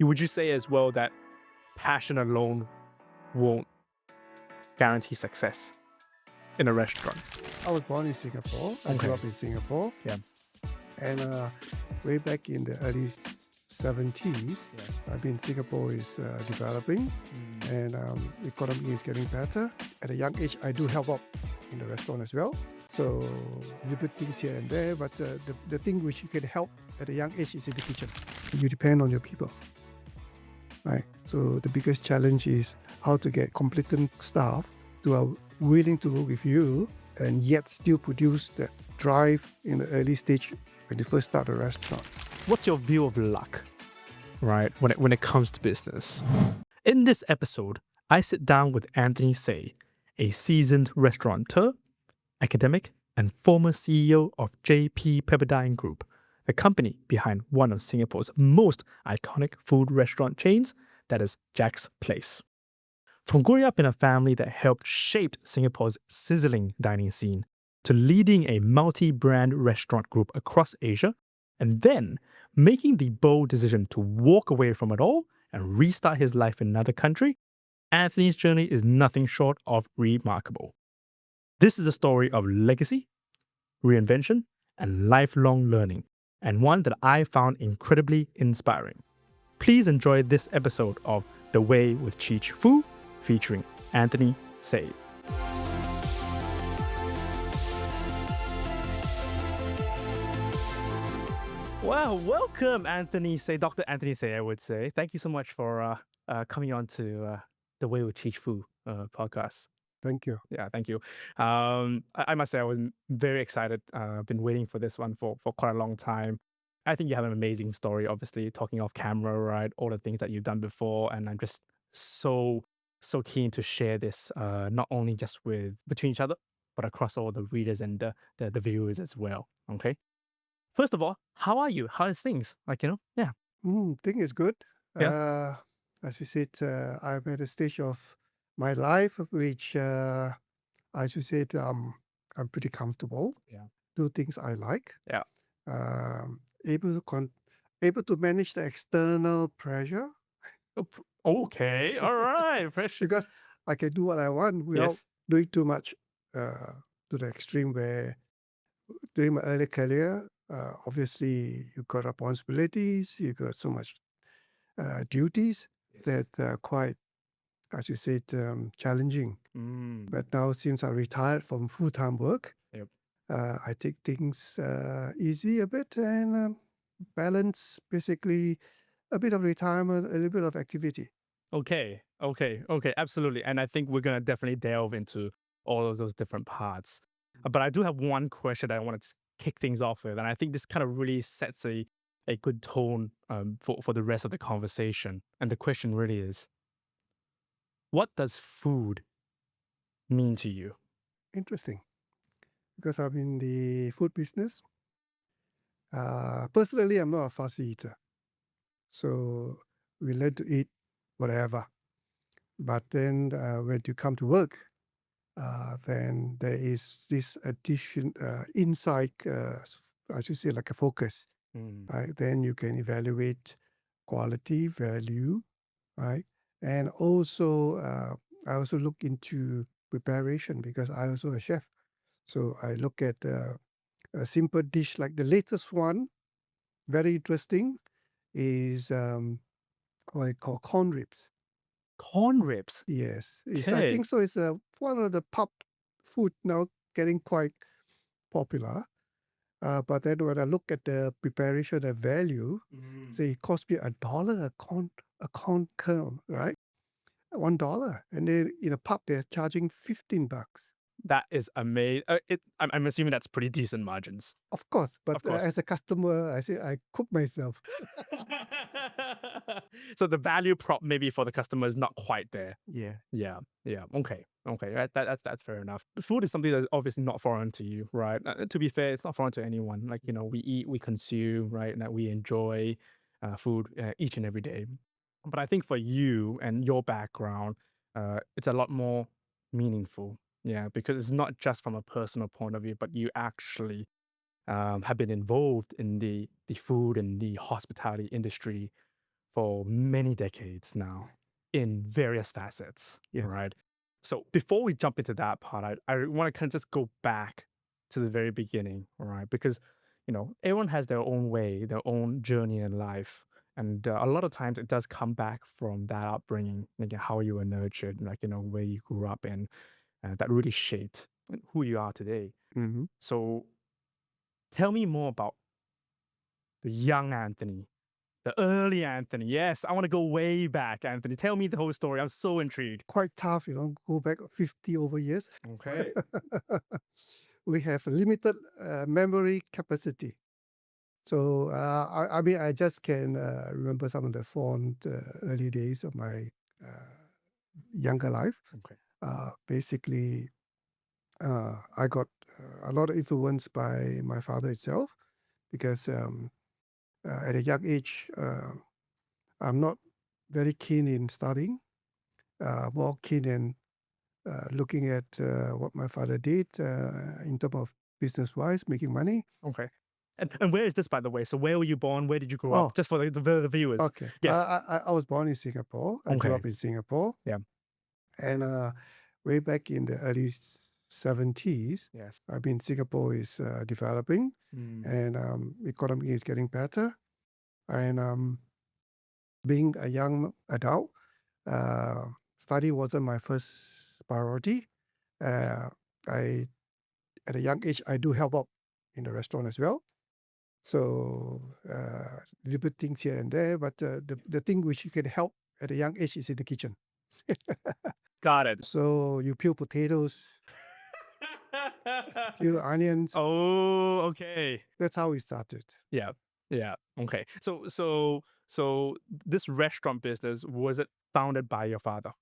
Would you say as well that passion alone won't guarantee success in a restaurant? I was born in Singapore. I grew Okay. up in Singapore. Yeah. And way back in the early 70s, Yeah. I mean, Singapore is developing and economy is getting better. At a young age, I do help out in the restaurant as well. So little things here and there, but the thing which you can help at a young age is in the kitchen. You depend on your people, right? So the biggest challenge is how to get competent staff who are willing to work with you and yet still produce that drive in the early stage when you first start a restaurant. What's your view of luck, right, when it comes to business? In this episode, I sit down with Anthony Say, a seasoned restaurateur, academic, and former CEO of JP Pepperdine Group, the company behind one of Singapore's most iconic food restaurant chains, that is Jack's Place. From growing up in a family that helped shape Singapore's sizzling dining scene, to leading a multi-brand restaurant group across Asia, and then making the bold decision to walk away from it all and restart his life in another country, Anthony's journey is nothing short of remarkable. This is a story of legacy, reinvention, and lifelong learning, and one that I found incredibly inspiring. Please enjoy this episode of The Way with Cheech Foo, featuring Anthony Say. Well, welcome, Anthony Say, Dr. Anthony Say, I would say. Thank you so much for coming on to The Way with Cheech Foo podcast. Thank you. Yeah, thank you. I must say I was very excited. I've been waiting for this one for quite a long time. I think you have an amazing story, obviously, talking off camera, right? All the things that you've done before. And I'm just so keen to share this, not only just between each other, but across all the readers and the viewers as well. Okay. First of all, how are you? How is things? Yeah. Thing is good. Yeah. As you said, I'm at a stage of my life which I should say I'm pretty comfortable. Yeah. Do things I like. Yeah. Able to manage the external pressure Okay. All right. Fresh. because I can do what I want without Yes. doing too much to the extreme where during my early career, obviously you got responsibilities, you got so much duties that are quite, as you said, challenging. But now since I retired from full-time work, Yep. I take things easy a bit and balance basically a bit of retirement, a little bit of activity. Okay. Absolutely. And I think we're going to definitely delve into all of those different parts. But I do have one question that I want to just kick things off with. And I think this kind of really sets a good tone for the rest of the conversation. And the question really is, what does food mean to you? Interesting. Because I'm in the food business. Personally, I'm not a fussy eater. So we learn to eat whatever. But then when you come to work, then there is this addition, inside, I should say, like a focus. Right? Then you can evaluate quality, value, right? And also, I also look into preparation because I also a chef. So I look at a simple dish like the latest one, very interesting, is what I call corn ribs. Corn ribs. Yes, I Okay. think so. It's one of the pop food now getting quite popular. But then when I look at the preparation and value, say it cost me $1 a corn kernel, right? $1, and then in a pub they're charging $15. That is amazing. I'm assuming that's pretty decent margins. Of course, but Of course. as a customer, I say I cook myself. So the value prop maybe for the customer is not quite there. Yeah. Yeah. Okay. That's fair enough. Food is something that's obviously not foreign to you, right? To be fair, it's not foreign to anyone. Like, we eat, we consume, right? And that we enjoy food each and every day. But I think for you and your background, it's a lot more meaningful. Yeah, because it's not just from a personal point of view, but you actually have been involved in the food and the hospitality industry for many decades now in various facets, Yes. right? So before we jump into that part, I want to kind of just go back to the very beginning, right? Because, everyone has their own way, their own journey in life. And a lot of times it does come back from that upbringing, like how you were nurtured, like, where you grew up in, that really shaped who you are today. Mm-hmm. So tell me more about the young Anthony, the early Anthony. Yes, I want to go way back, Anthony. Tell me the whole story. I'm so intrigued. Quite tough, go back 50 over years. Okay. We have limited memory capacity. So, I mean, I just can remember some of the fond early days of my younger life. Okay. Basically, I got a lot of influence by my father itself because at a young age, I'm not very keen in studying, more keen in looking at what my father did in terms of business-wise, making money. Okay. And where is this, by the way? So where were you born? Where did you grow Oh, up? Just for the viewers. okay. Yes. I was born in Singapore. I grew Okay. up in Singapore. Yeah. And way back in the early 70s, Yes. I mean, Singapore is developing and economy is getting better. And being a young adult, study wasn't my first priority. At a young age, I do help out in the restaurant as well. So little bit things here and there, but the thing which you can help at a young age is in the kitchen. Got it. So you peel potatoes, peel onions. Oh, okay. That's how we started. Yeah. Yeah. Okay. So this restaurant business, was it founded by your father?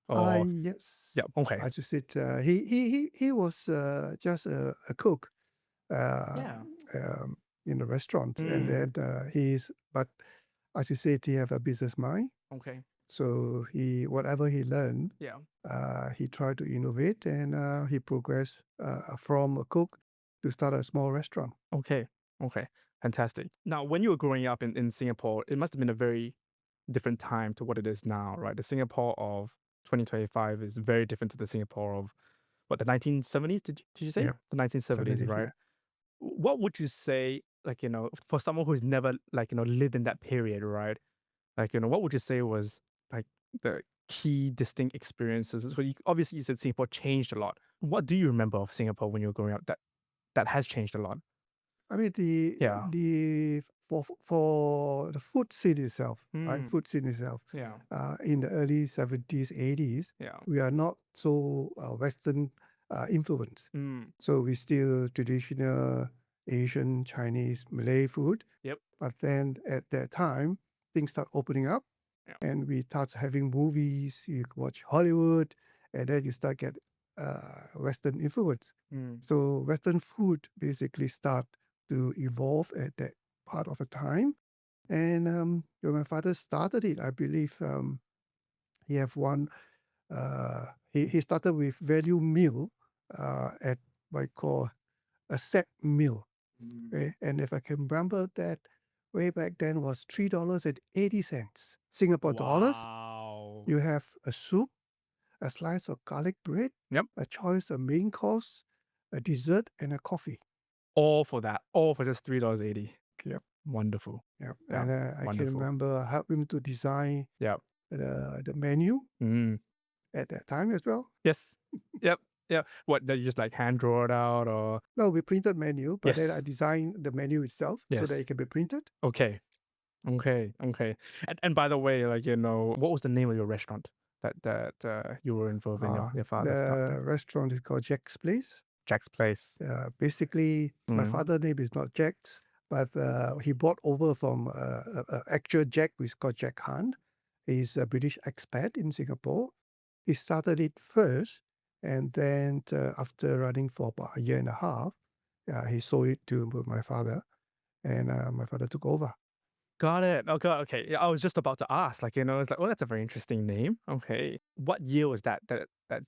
Or Yes. yeah. Okay. As you said, he was just a cook Yeah. in the restaurant, and Mm. then but as you said, he have a business mind. Okay. So whatever he learned, Yeah. he tried to innovate, and he progressed from a cook to start a small restaurant. Okay. Okay. Fantastic. Now, when you were growing up in Singapore, it must have been a very different time to what it is now, right? The Singapore of 2025 is very different to the Singapore of what, the 1970s? Did you say? Yeah, The 1970s, definitely. right? Yeah. What would you say, like, for someone who's never, like, lived in that period, right? Like, what would you say was like the key distinct experiences? So obviously you said Singapore changed a lot. What do you remember of Singapore when you were growing up that has changed a lot? I mean Yeah. the for the food scene itself, right? Mm. Food scene itself. Yeah. In the early 70s, 80s, Yeah. we are not so Western influenced. Mm. So we still traditional Asian, Chinese, Malay food. Yep. But then at that time, things start opening up, Yeah. and we start having movies. You watch Hollywood, and then you start get Western influence. Mm. So Western food basically start to evolve at that part of the time. And when my father started it, I believe he have one. He started with value meal at what I call a set meal. Mm. Okay? And if I can remember that way back then was $3.80 Singapore dollars. Wow. You have a soup, a slice of garlic bread, Yep. a choice of main course, a dessert, and a coffee. All for that. All for just $3.80. Yep. Wonderful. Yep. Yeah, And I can wonderful. remember help him to design Yeah. the menu Mm. at that time as well. Yes. Yep. Yeah. What, that you just like hand draw it out, or? No, we printed menu, but then I Yes. designed the menu itself so that Yes. it can be printed. Okay. Okay. Okay. And by the way, like, what was the name of your restaurant that you were involved in your father started? The restaurant is called Jack's Place. Jack's Place. Basically, my father's name is not Jack, but he brought over from actual Jack, which is called Jack Hunt. He's a British expat in Singapore. He started it first, and then after running for about a year and a half, he sold it to my father, and my father took over. Got it. Okay. Okay. Yeah, I was just about to ask, like, it's like, oh, that's a very interesting name. Okay. What year was that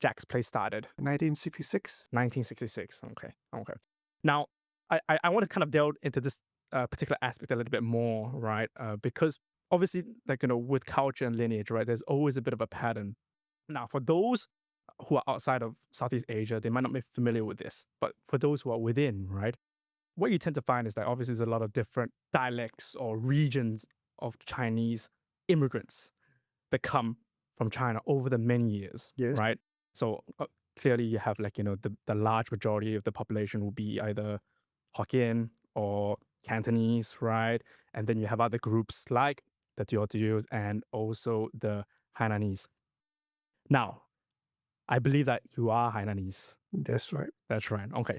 Jack's Place started? 1966. 1966. Okay. Okay. Now, I want to kind of delve into this particular aspect a little bit more, right? Because obviously, like, with culture and lineage, right, there's always a bit of a pattern. Now, for those who are outside of Southeast Asia, they might not be familiar with this, but for those who are within, right, what you tend to find is that obviously there's a lot of different dialects or regions of Chinese immigrants that come from China over the many years, Yes, right? So clearly you have like, the large majority of the population will be either Hokkien or Cantonese, right? And then you have other groups like the Teotios and also the Hainanese. Now, I believe that you are Hainanese. that's right. That's right. Okay.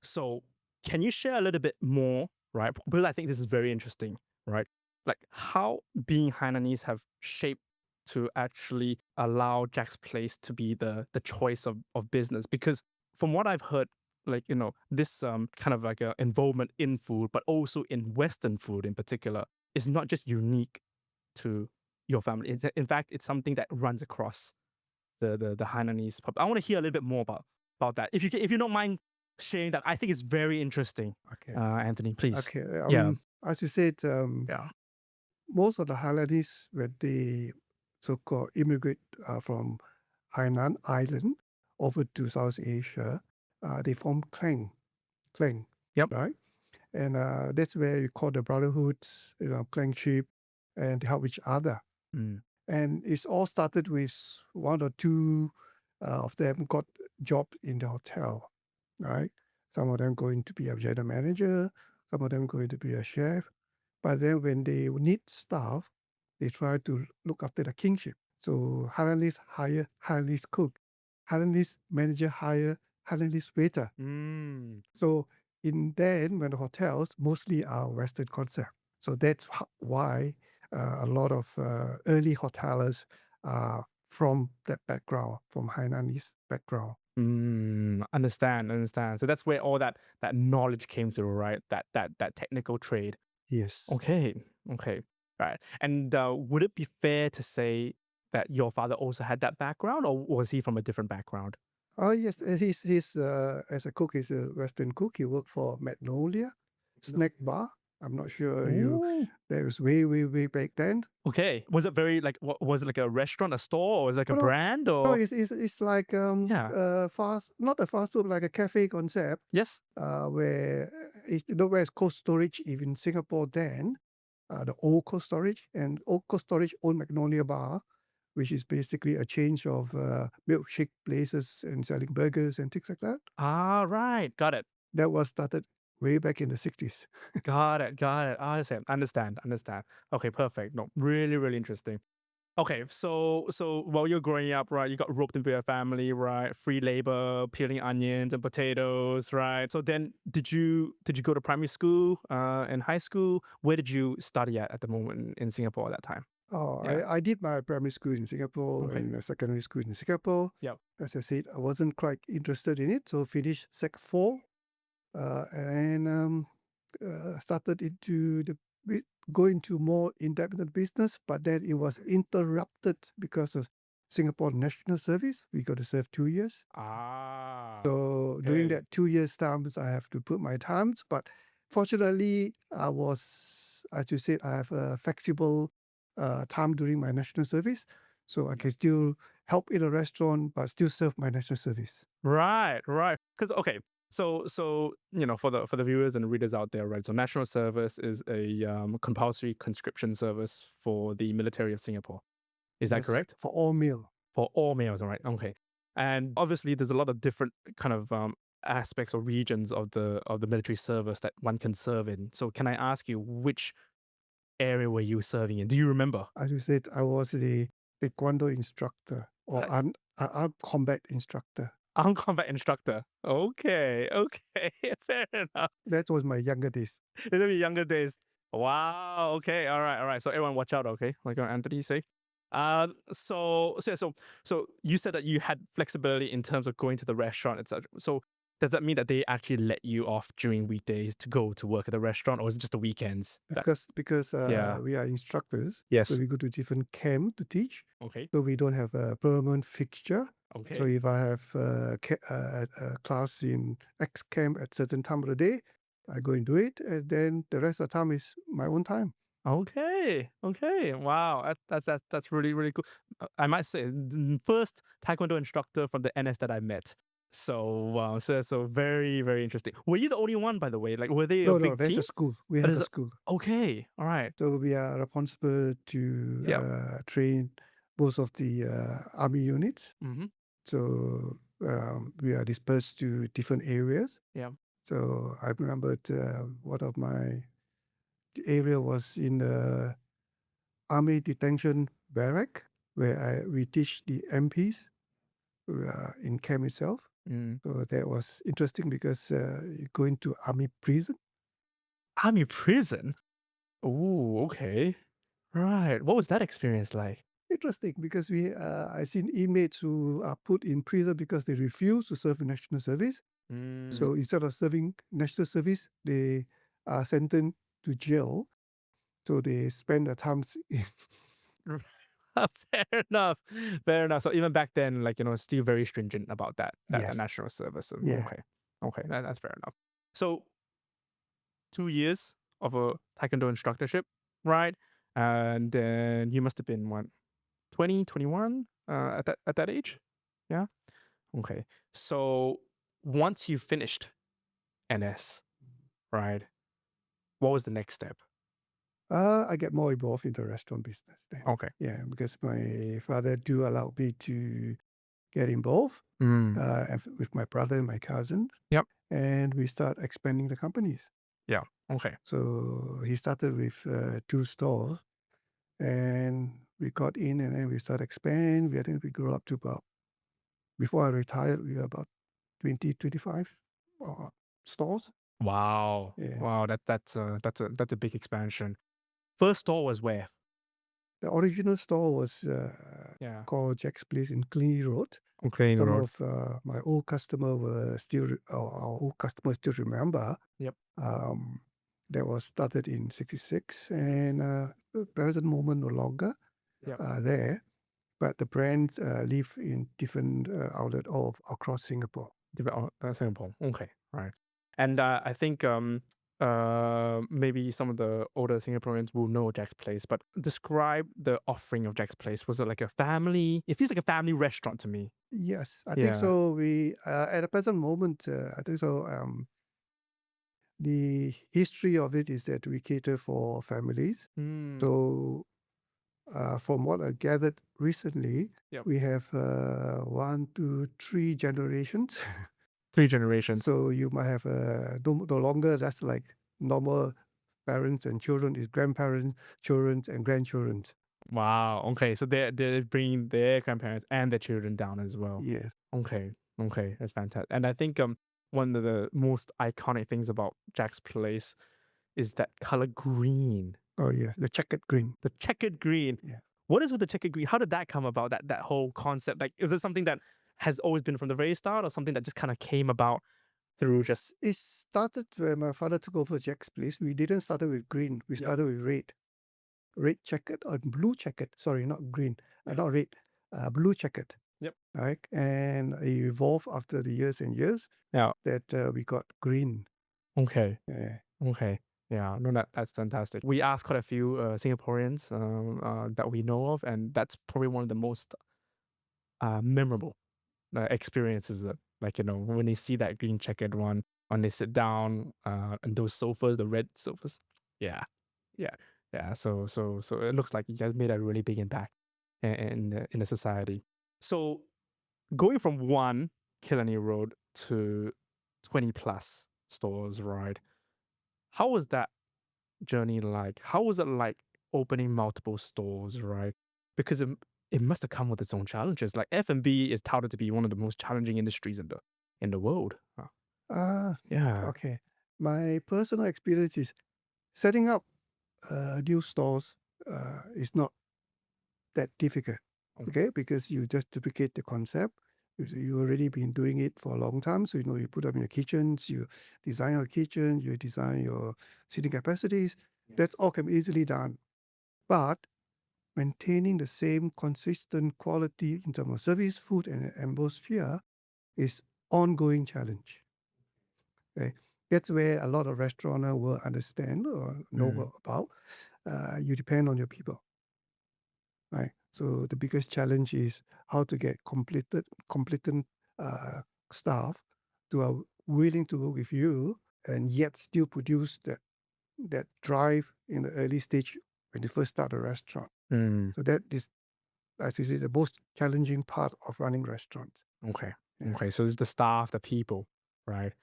So can you share a little bit more, right? Because I think this is very interesting, right? Like how being Hainanese have shaped to actually allow Jack's Place to be the choice of business. Because from what I've heard, like, this kind of like a involvement in food, but also in Western food in particular, is not just unique to your family. In fact, it's something that runs across the Hainanese pub. I want to hear a little bit more about that. If you don't mind sharing that, I think it's very interesting. Okay. Anthony, please. Okay. Yeah. As you said, Yeah. most of the Hainanese, when they so-called immigrate from Hainan Island over to South Asia, they form clan, Yep. right? And that's where you call the brotherhoods, clanship, and help each other. Mm. And it's all started with one or two of them got job in the hotel, right? Some of them going to be a general manager, some of them going to be a chef. But then when they need staff, they try to look after the kingship. So Hainanese hire Hainanese cook, Hainanese manager hire Hainanese waiter. Mm. So in then, when the hotels mostly are Western concept. So that's why a lot of early hotelers are from that background, from Hainanese background. Understand. So that's where all that knowledge came through, right? That technical trade. Yes. Okay. Right. And would it be fair to say that your father also had that background, or was he from a different background? Oh yes, he's as a cook, he's a Western cook. He worked for Magnolia Snack Bar. I'm not sure Ooh. that was way back then. Okay. Was it very like was it like a restaurant, a store, or was it like a Oh, no, brand, no, or it's like yeah? not a fast food, like a cafe concept. Yes. Where where it's Cold Storage in Singapore then, the old Cold Storage, and old Cold Storage owned Magnolia Bar, which is basically a change of milkshake places and selling burgers and things like that. Ah, right. Got it. That was started way back in the 60s. Got it. I understand. Okay, perfect. No, really, really interesting. Okay, so while you're growing up, right, you got roped into your family, right? Free labor, peeling onions and potatoes, right? So then did you go to primary school and high school? Where did you study at the moment in Singapore at that time? Oh, Yeah. I did my primary school in Singapore Okay. and secondary school in Singapore. Yep. As I said, I wasn't quite interested in it, so finished Sec 4 and started go into more independent business, but then it was interrupted because of Singapore National Service. We got to serve 2 years. Ah. So during Okay. that 2 years times, I have to put my times. But fortunately, as you said, I have a flexible time during my national service. So I can still help in a restaurant, but still serve my national service. Right. Because okay, so for the viewers and readers out there, right? So national service is a compulsory conscription service for the military of Singapore. Is that Yes, correct? for all meal. For all males, all right? Okay. And obviously, there's a lot of different kind of aspects or regions of the military service that one can serve in. So can I ask you which area were you serving in? Do you remember? As you said, I was the taekwondo instructor or Uh, armed combat instructor. Armed combat instructor. Okay. Fair enough. That was my younger days. In the younger days. Wow. Okay. All right. So everyone, watch out. Okay, like Anthony say. So you said that you had flexibility in terms of going to the restaurant, etc. So does that mean that they actually let you off during weekdays to go to work at the restaurant, or is it just the weekends? Because Yeah. we are instructors, Yes. so we go to different camp to teach. Okay. So we don't have a permanent fixture. Okay. So if I have a class in X camp at certain time of the day, I go and do it, and then the rest of the time is my own time. Okay. Okay. Wow. That's really really cool. I might say first taekwondo instructor from the NS that I met. So wow. So very very interesting. Were you the only one, by the way? Like, were they a No, no, big there's team? a school. We Or have is a it? school. Okay. All right. So we are responsible to Yep. train most of the army units. Mm-hmm. So we are dispersed to different areas. Yeah. So I remembered one of my area was in the army detention barrack where we teach the MPs in camp itself. Mm. So that was interesting because you go into army prison. Army prison. Oh. Okay. Right. What was that experience like? Interesting because I seen inmates who are put in prison because they refuse to serve in national service. Mm. So instead of serving national service, they are sentenced to jail. So they spend their times in Fair enough. Fair enough. So even back then, like, still very stringent about that yes, national service. yeah. Okay. Okay. That's fair enough. So 2 years of a taekwondo instructorship, right? And then you must have been what, 20, 21 at that age? Yeah. Okay. So once you finished NS, right? What was the next step? I get more involved in the restaurant business then. Okay. Yeah, because my father do allow me to get involved Mm. with my brother and my cousin, Yep. and we start expanding the companies. Yeah. Okay. So he started with 2 stores, and we got in, and then we started expand. I think we grew up to about, before I retired, we were about 20, 25 stores. Wow. Yeah. Wow. That's a big expansion. First store was where? The original store was Yeah. called Jack's Place in Cleany Road. Okay, Some road. of my old customer were still, our old customers still remember. Yep. That was started in 66, and the present moment no longer Yep. there, but the brands live in different outlet all across Singapore. Singapore. Okay. Right. And I think maybe some of the older Singaporeans will know Jack's Place, but describe the offering of Jack's Place. Was it like a family? It feels like a family restaurant to me. Yes, I think Yeah. so. We at the present moment, I think so. The history of it is that we cater for families. Mm. So from what I gathered recently, Yep. we have 1, 2, 3 generations. 3 generations. So you might have no longer that's like normal parents and children, is grandparents, children, and grandchildren. Wow. Okay. So they're bringing their grandparents and their children down as well. Yes. Okay. Okay. That's fantastic. And I think one of the most iconic things about Jack's Place is that color green. Oh yeah, the checkered green. The checkered green. Yeah. What is with the checkered green? How did that come about? That whole concept? Like, is it something that has always been from the very start, or something that just kind of came about through just? It started when my father took over Jack's Place. We didn't start with green. We Yep. started with red checkered or blue checkered. Sorry, not green, Yep. not red, blue checkered. Yep. Right, and it evolved after the years and years. Yeah. That we got green. Okay. Yeah. Okay. Yeah. No, that's fantastic. We asked quite a few Singaporeans that we know of, and that's probably one of the most memorable experiences that, like, when they see that green checkered one, when they sit down and those sofas, the red sofas. Yeah. Yeah. Yeah. So it looks like you guys made a really big impact in the society. So going from one Killarney Road to 20 plus stores, right? How was that journey like? How was it like opening multiple stores, right? Because it must have come with its own challenges. Like, F&B is touted to be one of the most challenging industries in the world. Yeah. Okay. My personal experience is setting up new stores is not that difficult. Okay, because you just duplicate the concept. You already been doing it for a long time, so you put up in your kitchens, you design your kitchen, you design your seating capacities. That's all can be easily done. But maintaining the same consistent quality in terms of service, food, and atmosphere is ongoing challenge. Okay, That's where a lot of restaurateurs will understand or know about. You depend on your people, right? So the biggest challenge is how to get competent staff who are willing to work with you and yet still produce that drive in the early stage when you first start a restaurant. Mm. So that is, as I say, the most challenging part of running restaurants. Okay. Yeah. Okay. So it's the staff, the people, right?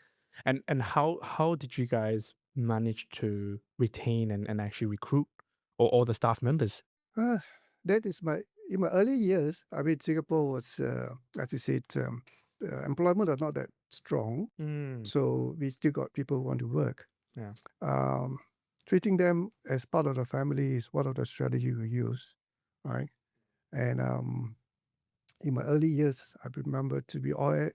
And how did you guys manage to retain and actually recruit all the staff members? Uh, that is in my early years. I mean, Singapore was, as you said, employment are not that strong. Mm. So we still got people who want to work. Yeah. Um, Treating them as part of the family is one of the strategy we use, right? And in my early years, I remember to be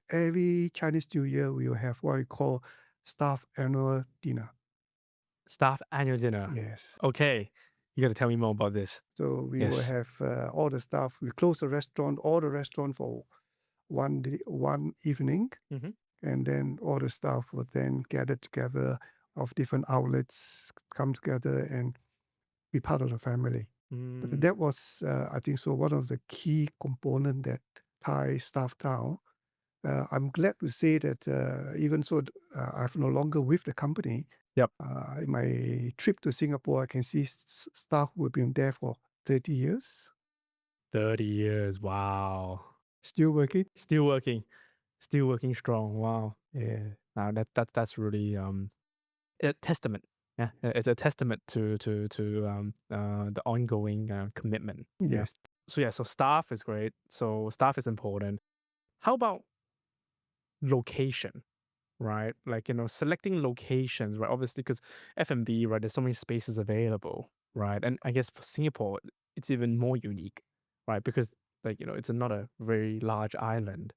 every Chinese New Year we will have what we call staff annual dinner. Staff annual dinner. Yes. Okay. You got to tell me more about this. So we will Yes. have all the staff. We close all the restaurant for one evening, Mm-hmm. and then all the staff will then gather together of different outlets, come together and be part of the family. But that was, I think, so one of the key component that ties staff down. I'm glad to say that even so, I'm no longer with the company. Yep. In my trip to Singapore, I can see staff who have been there for 30 years, 30 years. Wow. still working. Still working. Still working strong. Wow. Yeah. Now that's really a testament. Yeah, it's a testament to the ongoing commitment. Yeah. Yes. So yeah, so staff is great. So staff is important. How about location? Right, like selecting locations, right? Obviously, because F&B, right? There's so many spaces available, right? And I guess for Singapore, it's even more unique, right? Because like it's not a very large island,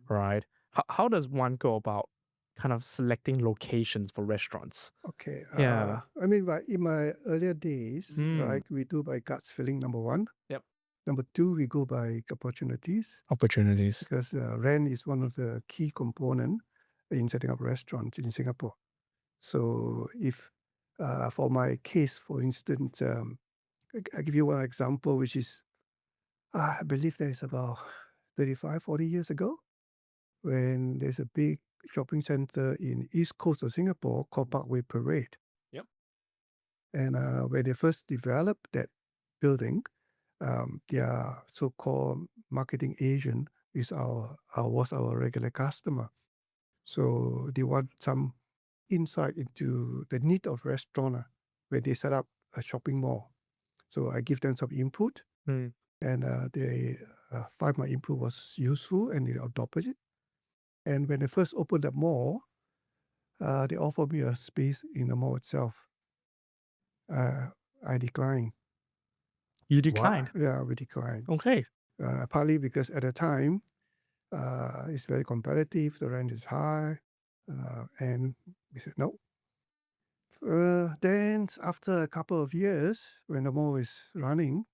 right? How does one go about kind of selecting locations for restaurants? Okay. Yeah. I mean, in my earlier days, Mm. right, we do by guts feeling, number one. Yep. Number two, we go by opportunities Opportunities. because rent is one of the key component in setting up restaurants in Singapore. So if, for my case, for instance, I give you one example, which is, I believe that is about 35, 40 years ago, when there's a big shopping center in east coast of Singapore called Parkway Parade. Yep. And when they first developed that building, their so-called marketing agent was our regular customer. So they want some insight into the need of restaurant when they set up a shopping mall. So I give them some input, Mm. and they find my input was useful, and they adopted it. And when they first opened the mall, they offered me a space in the mall itself. I declined. You Why? declined. Yeah, we declined. Okay. Partly because at the time, it's very competitive, the rent is high, and we said no. Then after a couple of years, when the mall is running,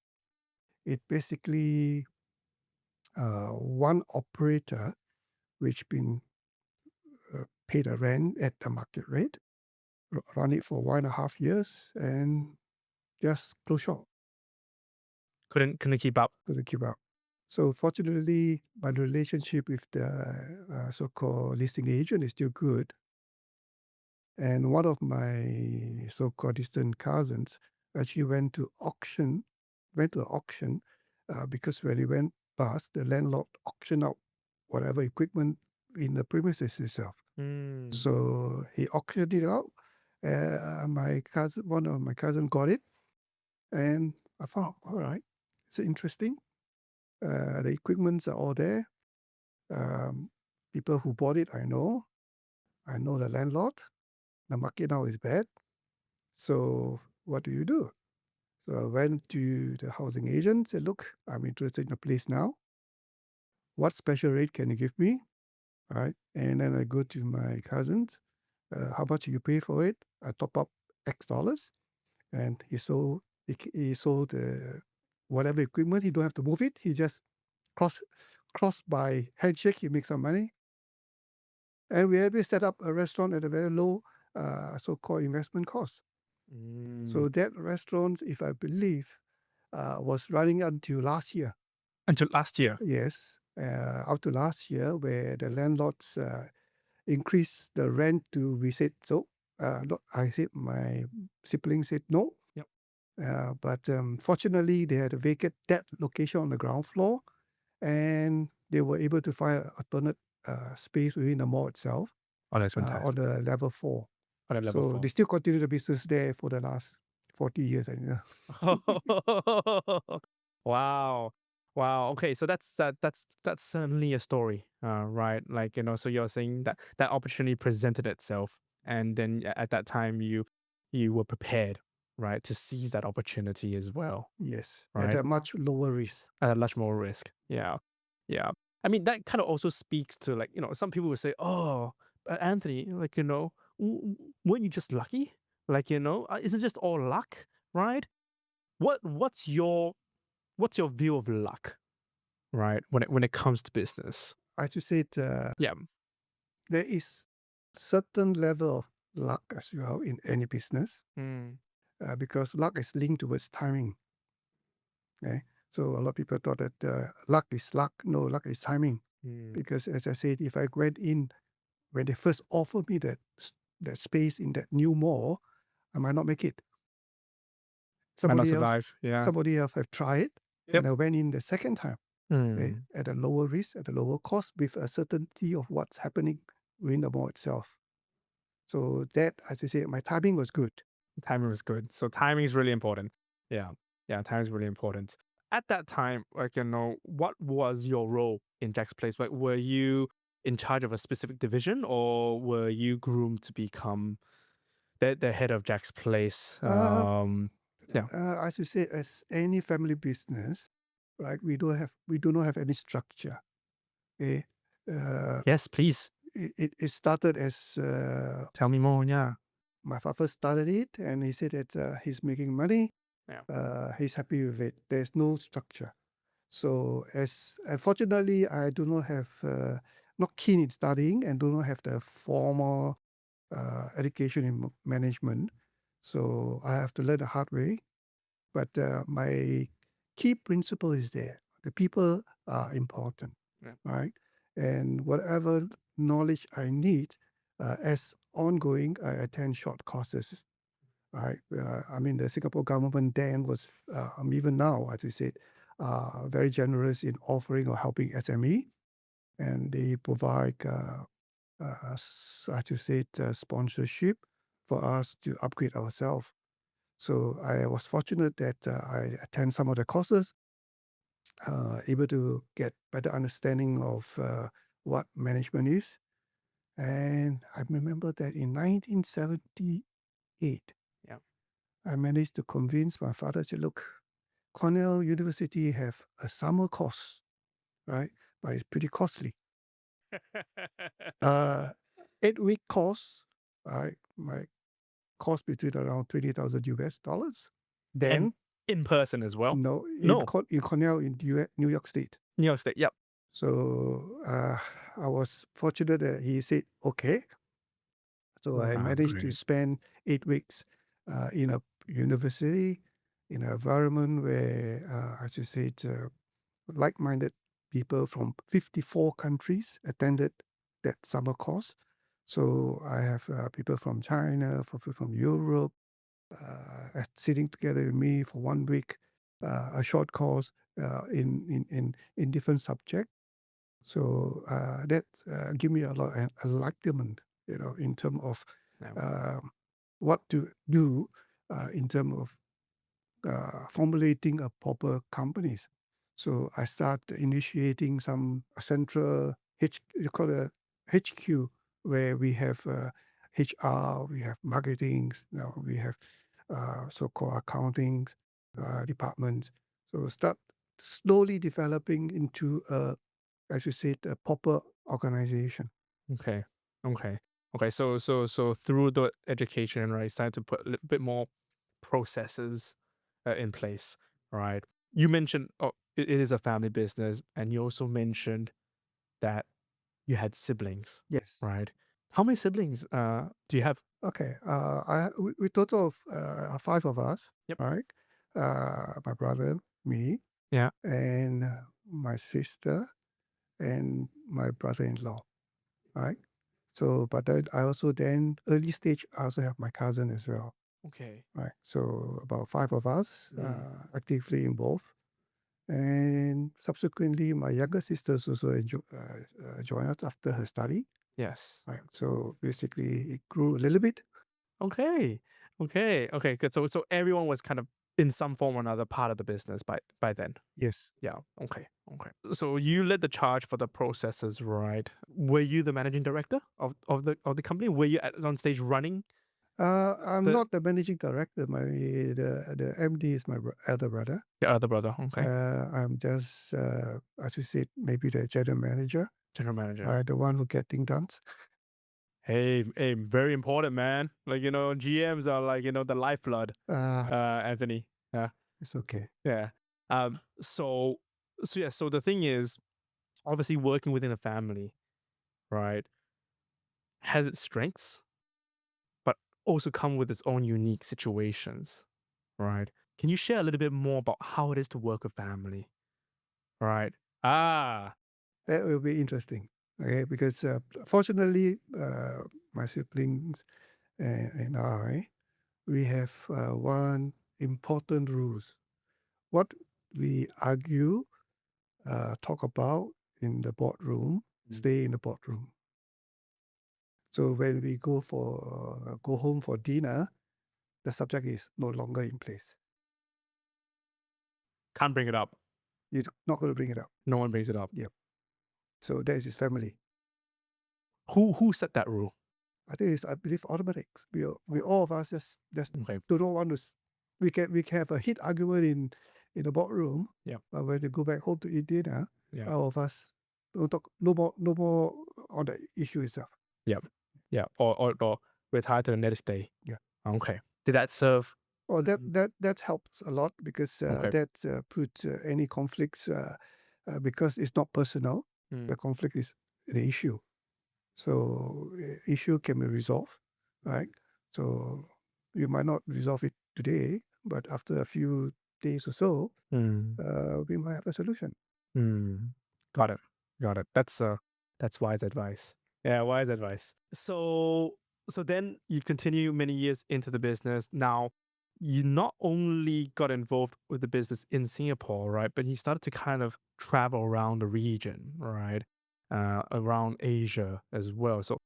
it basically one operator which been paid a rent at the market rate, run it for 1.5 years, and just close shop. Couldn't keep up. Couldn't keep up. So fortunately, my relationship with the so-called listing agent is still good. And one of my so-called distant cousins actually went to auction, because when he went past, the landlord auctioned out whatever equipment in the premises itself. Mm. So he auctioned it out. One of my cousin got it, and I thought, all right, it's interesting. The equipments are all there. People who bought it, I know. I know the landlord. The market now is bad. So what do you do? So I went to the housing agent, said, look, I'm interested in the place now. What special rate can you give me? All right. And then I go to my cousins. How much you pay for it? I top up X dollars. And he sold whatever equipment. He don't have to move it. He just cross by handshake. He makes some money. And we set up a restaurant at a very low so-called investment cost. Mm. So that restaurant, if I believe, was running until last year. Until last year. Yes, up to last year, where the landlords increased the rent to, we said so. I said, my sibling said no. Yep. But fortunately, they had a vacant that location on the ground floor, and they were able to find an alternate space within the mall itself Oh, that's on fantastic. the level 4. On a level So 4. they still continue the business there for the last 40 years. I think. Wow. Wow. Okay, so that's certainly a story, right? Like, so you're saying that that opportunity presented itself, and then at that time you were prepared, right, to seize that opportunity as well, Yes, at right? a much lower risk. At a much more risk. Yeah. Yeah. I mean, that kind of also speaks to, like, some people would say, "Oh, Anthony, like, weren't you just lucky? Like, isn't just all luck, right?" What's your view of luck, right? When it comes to business. I should say Yeah. there is certain level of luck as well in any business Mm. because luck is linked towards timing. Okay, so a lot of people thought that luck is luck. No, luck is timing. Mm. Because as I said, if I went in when they first offered me that space in that new mall, I might not make it. Might not Somebody else, survive. Yeah. somebody else have tried, Yep. and I went in the second time. Okay, Mm. at a lower risk, at a lower cost, with a certainty of what's happening within the mall itself. So that, as I said, my timing was good. Timing was good. So timing is really important. Yeah. Yeah, timing is really important. At that time, like, what was your role in Jack's Place? Like, were you in charge of a specific division, or were you groomed to become the head of Jack's Place? Uh, Yeah. I should say, as any family business, right? We do not have any structure. Okay, uh, Yes, please it started as tell me more. Yeah. my father started it, and he said that he's making money. Yeah. He's happy with it. There's no structure. So as unfortunately, I do not have not keen in studying and do not have the formal education in management. So I have to learn the hard way. But my key principle is there. The people are important, Yeah. right? And whatever knowledge I need, as ongoing, I attend short courses, right? I mean, the Singapore government then was, even now, as you said, very generous in offering or helping SME, and they provide, as you said, sponsorship for us to upgrade ourselves. So I was fortunate that I attend some of the courses, able to get better understanding of what management is. And I remember that in 1978, Yeah. I managed to convince my father to look, Cornell University have a summer course, right? But it's pretty costly. 8-week course, right? My cost between around $20,000 US. And Then, in person as well. no, No. in Cornell in New York State. New York State. Yep. So I was fortunate that he said, okay. So I managed to Great. spend 8 weeks in a university, in an environment where, as you said, like-minded people from 54 countries attended that summer course. So I have people from China, people from Europe, sitting together with me for 1 week, a short course in different subjects. So that give me a lot of enlightenment, in terms of Yeah. what to do in terms of formulating a proper companies. So I start initiating some central you call it HQ, where we have HR, we have marketing, we have so-called accounting departments. So start slowly developing into as you said, a proper organization. Okay. Okay. Okay. So through the education, right, started to put a little bit more processes in place, right? You mentioned, oh, it is a family business, and you also mentioned that you had siblings, Yes. right? How many siblings do you have? Okay. We total of 5 of us, Yep. right? My brother, me, Yeah. and my sister, and my brother-in-law, right? So, but then I also then early stage, I also have my cousin as well, Okay. right? So about 5 of us actively involved. And subsequently, my younger sisters also joined us after her study, Yes. right? So basically, it grew a little bit. Okay. Okay. Good. So everyone was kind of in some form or another part of the business by then. Yes. Yeah. Okay. So you led the charge for the processes, right? Were you the managing director of the company? Were you on stage running I'm the not the managing director. The MD is my elder brother. the other brother? Okay. I'm just, as you said, maybe the general manager, General manager. the one who get things done. Hey, very important, man. Like, GMs are like, the lifeblood, Uh, Anthony. Yeah. it's okay. Yeah. So yeah, so the thing is, obviously working within a family, right, has its strengths, but also come with its own unique situations, right? Can you share a little bit more about how it is to work with family? Right. Ah, That will be interesting. Okay, because fortunately, my siblings and I, we have one important rules. What we argue, talk about in the boardroom, stay in the boardroom. So when we go home for dinner, the subject is no longer in place. can't bring it up. You're not going to bring it up. No one brings it up. Yep. So that is his family. Who set that rule? I think it's, I believe, automatic. We all of us just Okay. do not want to. We can have a heat argument in the boardroom, Yeah. but when you go back home to eat dinner, Yeah. all of us don't talk. No more on the issue itself. Yeah. Or retire to the next day. Yeah. Okay. Did that serve? Well, that helps a lot because Okay. that puts any conflicts because it's not personal. Mm. The conflict is the issue, so issue can be resolved, right? So you might not resolve it today, but after a few days or so, Mm. we might have a solution. Got it. That's wise advice. Yeah, wise advice. So then you continue many years into the business. Now, you not only got involved with the business in Singapore, right? But you started to kind of travel around the region, right? Around Asia as well. So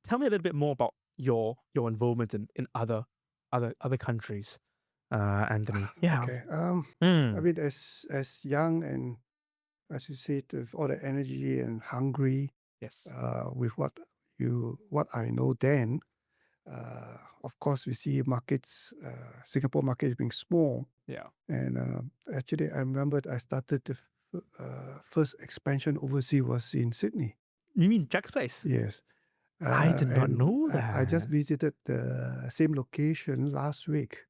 tell me a little bit more about your involvement in other countries, Anthony. Yeah. Okay. I Mm. mean, as young and as you said, with all the energy and hungry, Yes. with what I know then, of course, we see markets, Singapore market being small. Yeah. And actually, I remembered I started the first expansion overseas was in Sydney. You mean Jack's place? Yes. I did not And know I just that. visited the same location last week.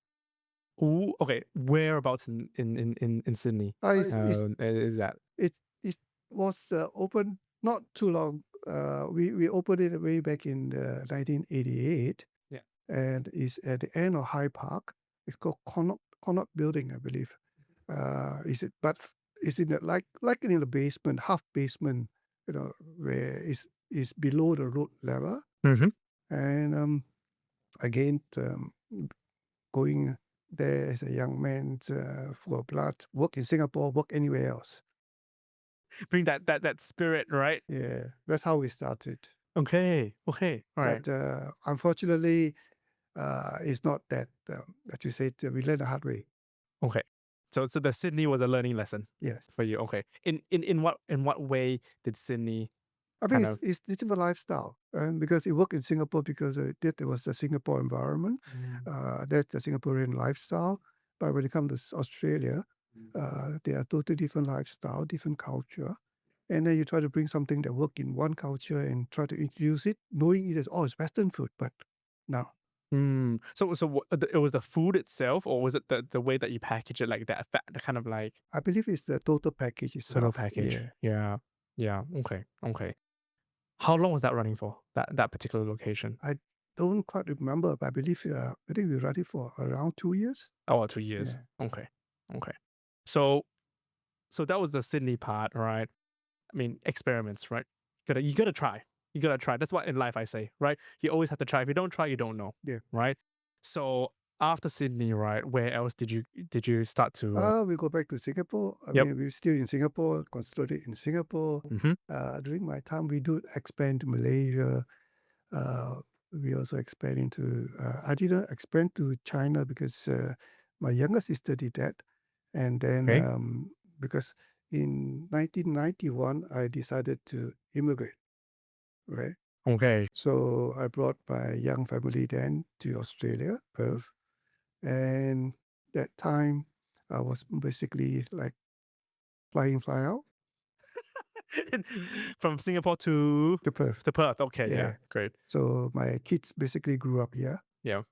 Ooh, okay. Whereabouts in Sydney? Is that? It was open not too long. We opened it way back in 1988. Yeah. And it's at the end of High Park. It's called Connaught Building, I believe. Is it? But it's in the like in the basement, half basement. Where is below the road level. Mm-hmm. And again, going there as a young man for blood, work in Singapore, work anywhere else. Bring that spirit, right? Yeah, that's how we started. Okay. All right. But unfortunately, it's not that. As you said, we learned the hard way. Okay. So the Sydney was a learning lesson Yes. for you. Okay. In what way did Sydney I mean, kind of? it's different lifestyle, and because it worked in Singapore because it was the Singapore environment, that's the Singaporean lifestyle. But when it comes to Australia, they are totally different lifestyle, different culture, and then you try to bring something that work in one culture and try to introduce it, knowing it as it's Western food, but no. It was the food itself, or was it the way that you package it, like that, the kind of like I believe it's the total package total itself. package? Yeah. Yeah. Yeah. Okay. How long was that running for? That particular location? I don't quite remember, but I think we ran it for around 2 years. Oh, 2 years. Yeah. Okay. Okay. So that was the Sydney part, right? I mean, experiments, right? You gotta try. You gotta try. That's what in life I say, right? You always have to try. If you don't try, you don't know, Yeah. right? So after Sydney, right? Where else did you start to? We go back to Singapore. I Yep. mean, we're still in Singapore, concentrated in Singapore. Mm-hmm. During my time, we do expand to Malaysia. Uh, we also expand into, I didn't expand to China because my younger sister did that. And then Okay. because in 1991, I decided to immigrate, right? Okay. So I brought my young family then to Australia, Perth. And that time, I was basically like fly in, fly out From Singapore to to Perth. Perth. Okay. Yeah. Yeah. Great. So my kids basically grew up here. Yeah.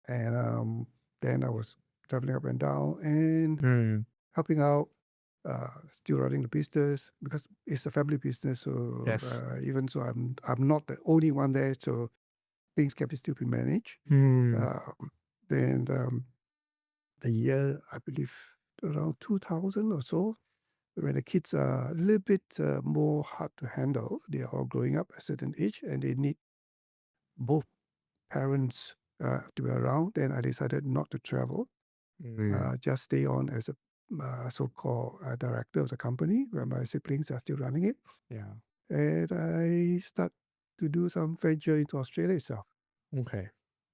And then I was traveling up and down and Mm. helping out, still running the business because it's a family business. So Yes. even so, I'm not the only one there. So things can still be managed. Mm. Then the year, I believe, around 2000 or so, when the kids are a little bit more hard to handle, they are all growing up at a certain age and they need both parents to be around, then I decided not to travel, Mm. just stay on as a so-called director of the company where my siblings are still running it. Yeah. And I start to do some venture into Australia itself. Okay.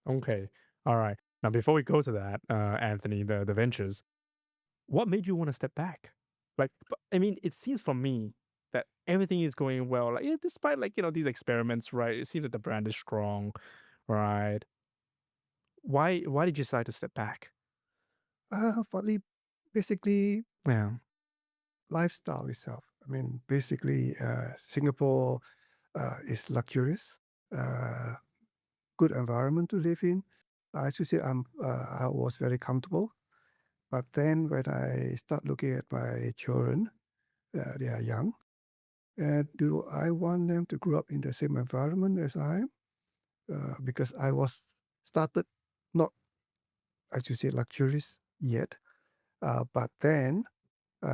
Okay. All right. Now, before we go to that, Anthony, the ventures, what made you want to step back? Like, I mean, it seems from me that everything is going well. Like, despite these experiments, right? It seems that the brand is strong, right? Why did you decide to step back? Partly, basically, Yeah. lifestyle itself. I mean, basically, Singapore is luxurious, good environment to live in. I should say I was very comfortable. But then when I start looking at my children, they are young. Do I want them to grow up in the same environment as I am? Because I was started not, I should say, luxurious yet. But then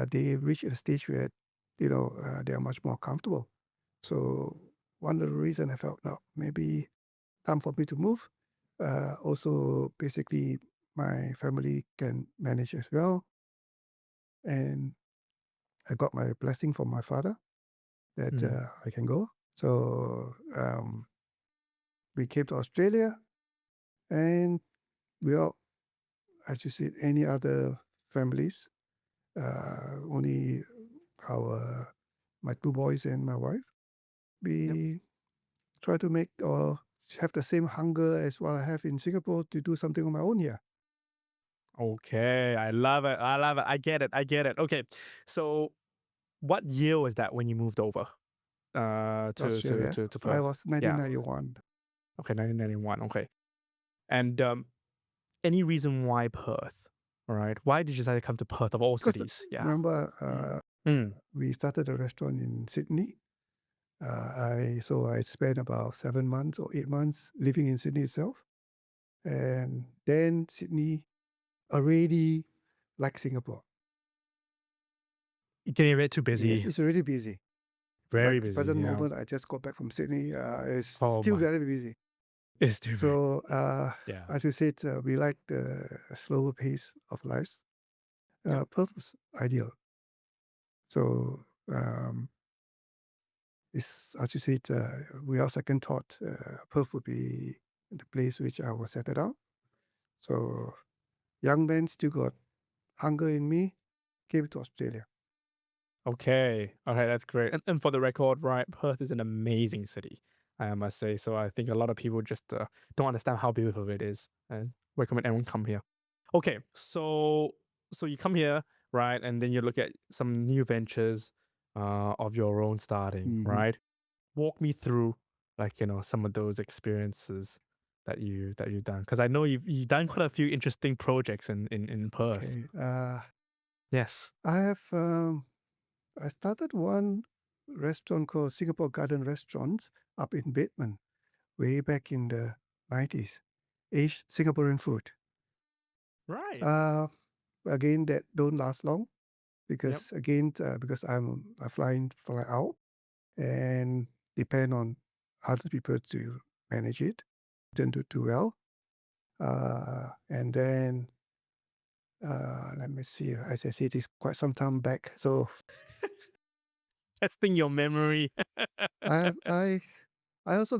they reach a stage where, they are much more comfortable. So one of the reasons I felt, no, maybe time for me to move. Also, basically, my family can manage as well. And I got my blessing from my father that Mm. I can go. So we came to Australia and we all, as you said, any other families, only my two boys and my wife, Yep. we try to make or have the same hunger as what I have in Singapore to do something on my own here. Okay. I love it. I love it. I get it. I get it. Okay. So, what year was that when you moved over Australia. to So I Perth? was Yeah. 1991. Okay. 1991. Okay. And any reason why Perth? All right. Why did you decide to come to Perth of all Because cities? Yeah. remember, Mm. Mm. we started a restaurant in Sydney. I spent about 7 months or 8 months living in Sydney itself, and then Sydney already like Singapore. Getting a bit too Yes, busy. it's already busy. Very Like the busy. present Yeah. moment, I just got back from Sydney. It's Oh still my. very busy. It's too big. So, Yeah. as you said, we like the slower pace of life. Yep. Perth was ideal. So, it's, as you said, we are second thought. Perth would be the place which I was settled out. So, young man still got hunger in me, came to Australia. Okay. Okay, that's great. And for the record, right, Perth is an amazing city, I must say. So I think a lot of people just don't understand how beautiful it is. And recommend everyone come here. Okay, so you come here, right, and then you look at some new ventures of your own starting, Hmm. right? Walk me through some of those experiences that you've done, because I know you've done quite a few interesting projects in Perth. Okay. Yes. I have, I started one. restaurant called Singapore Garden Restaurants up in Bateman, way back in the 90s. Singaporean food. Right. Again, that don't last long Yep. because I fly out and depend on other people to manage it. Didn't do well. And then let me see. As I said, it's quite some time back. So Testing your memory. I also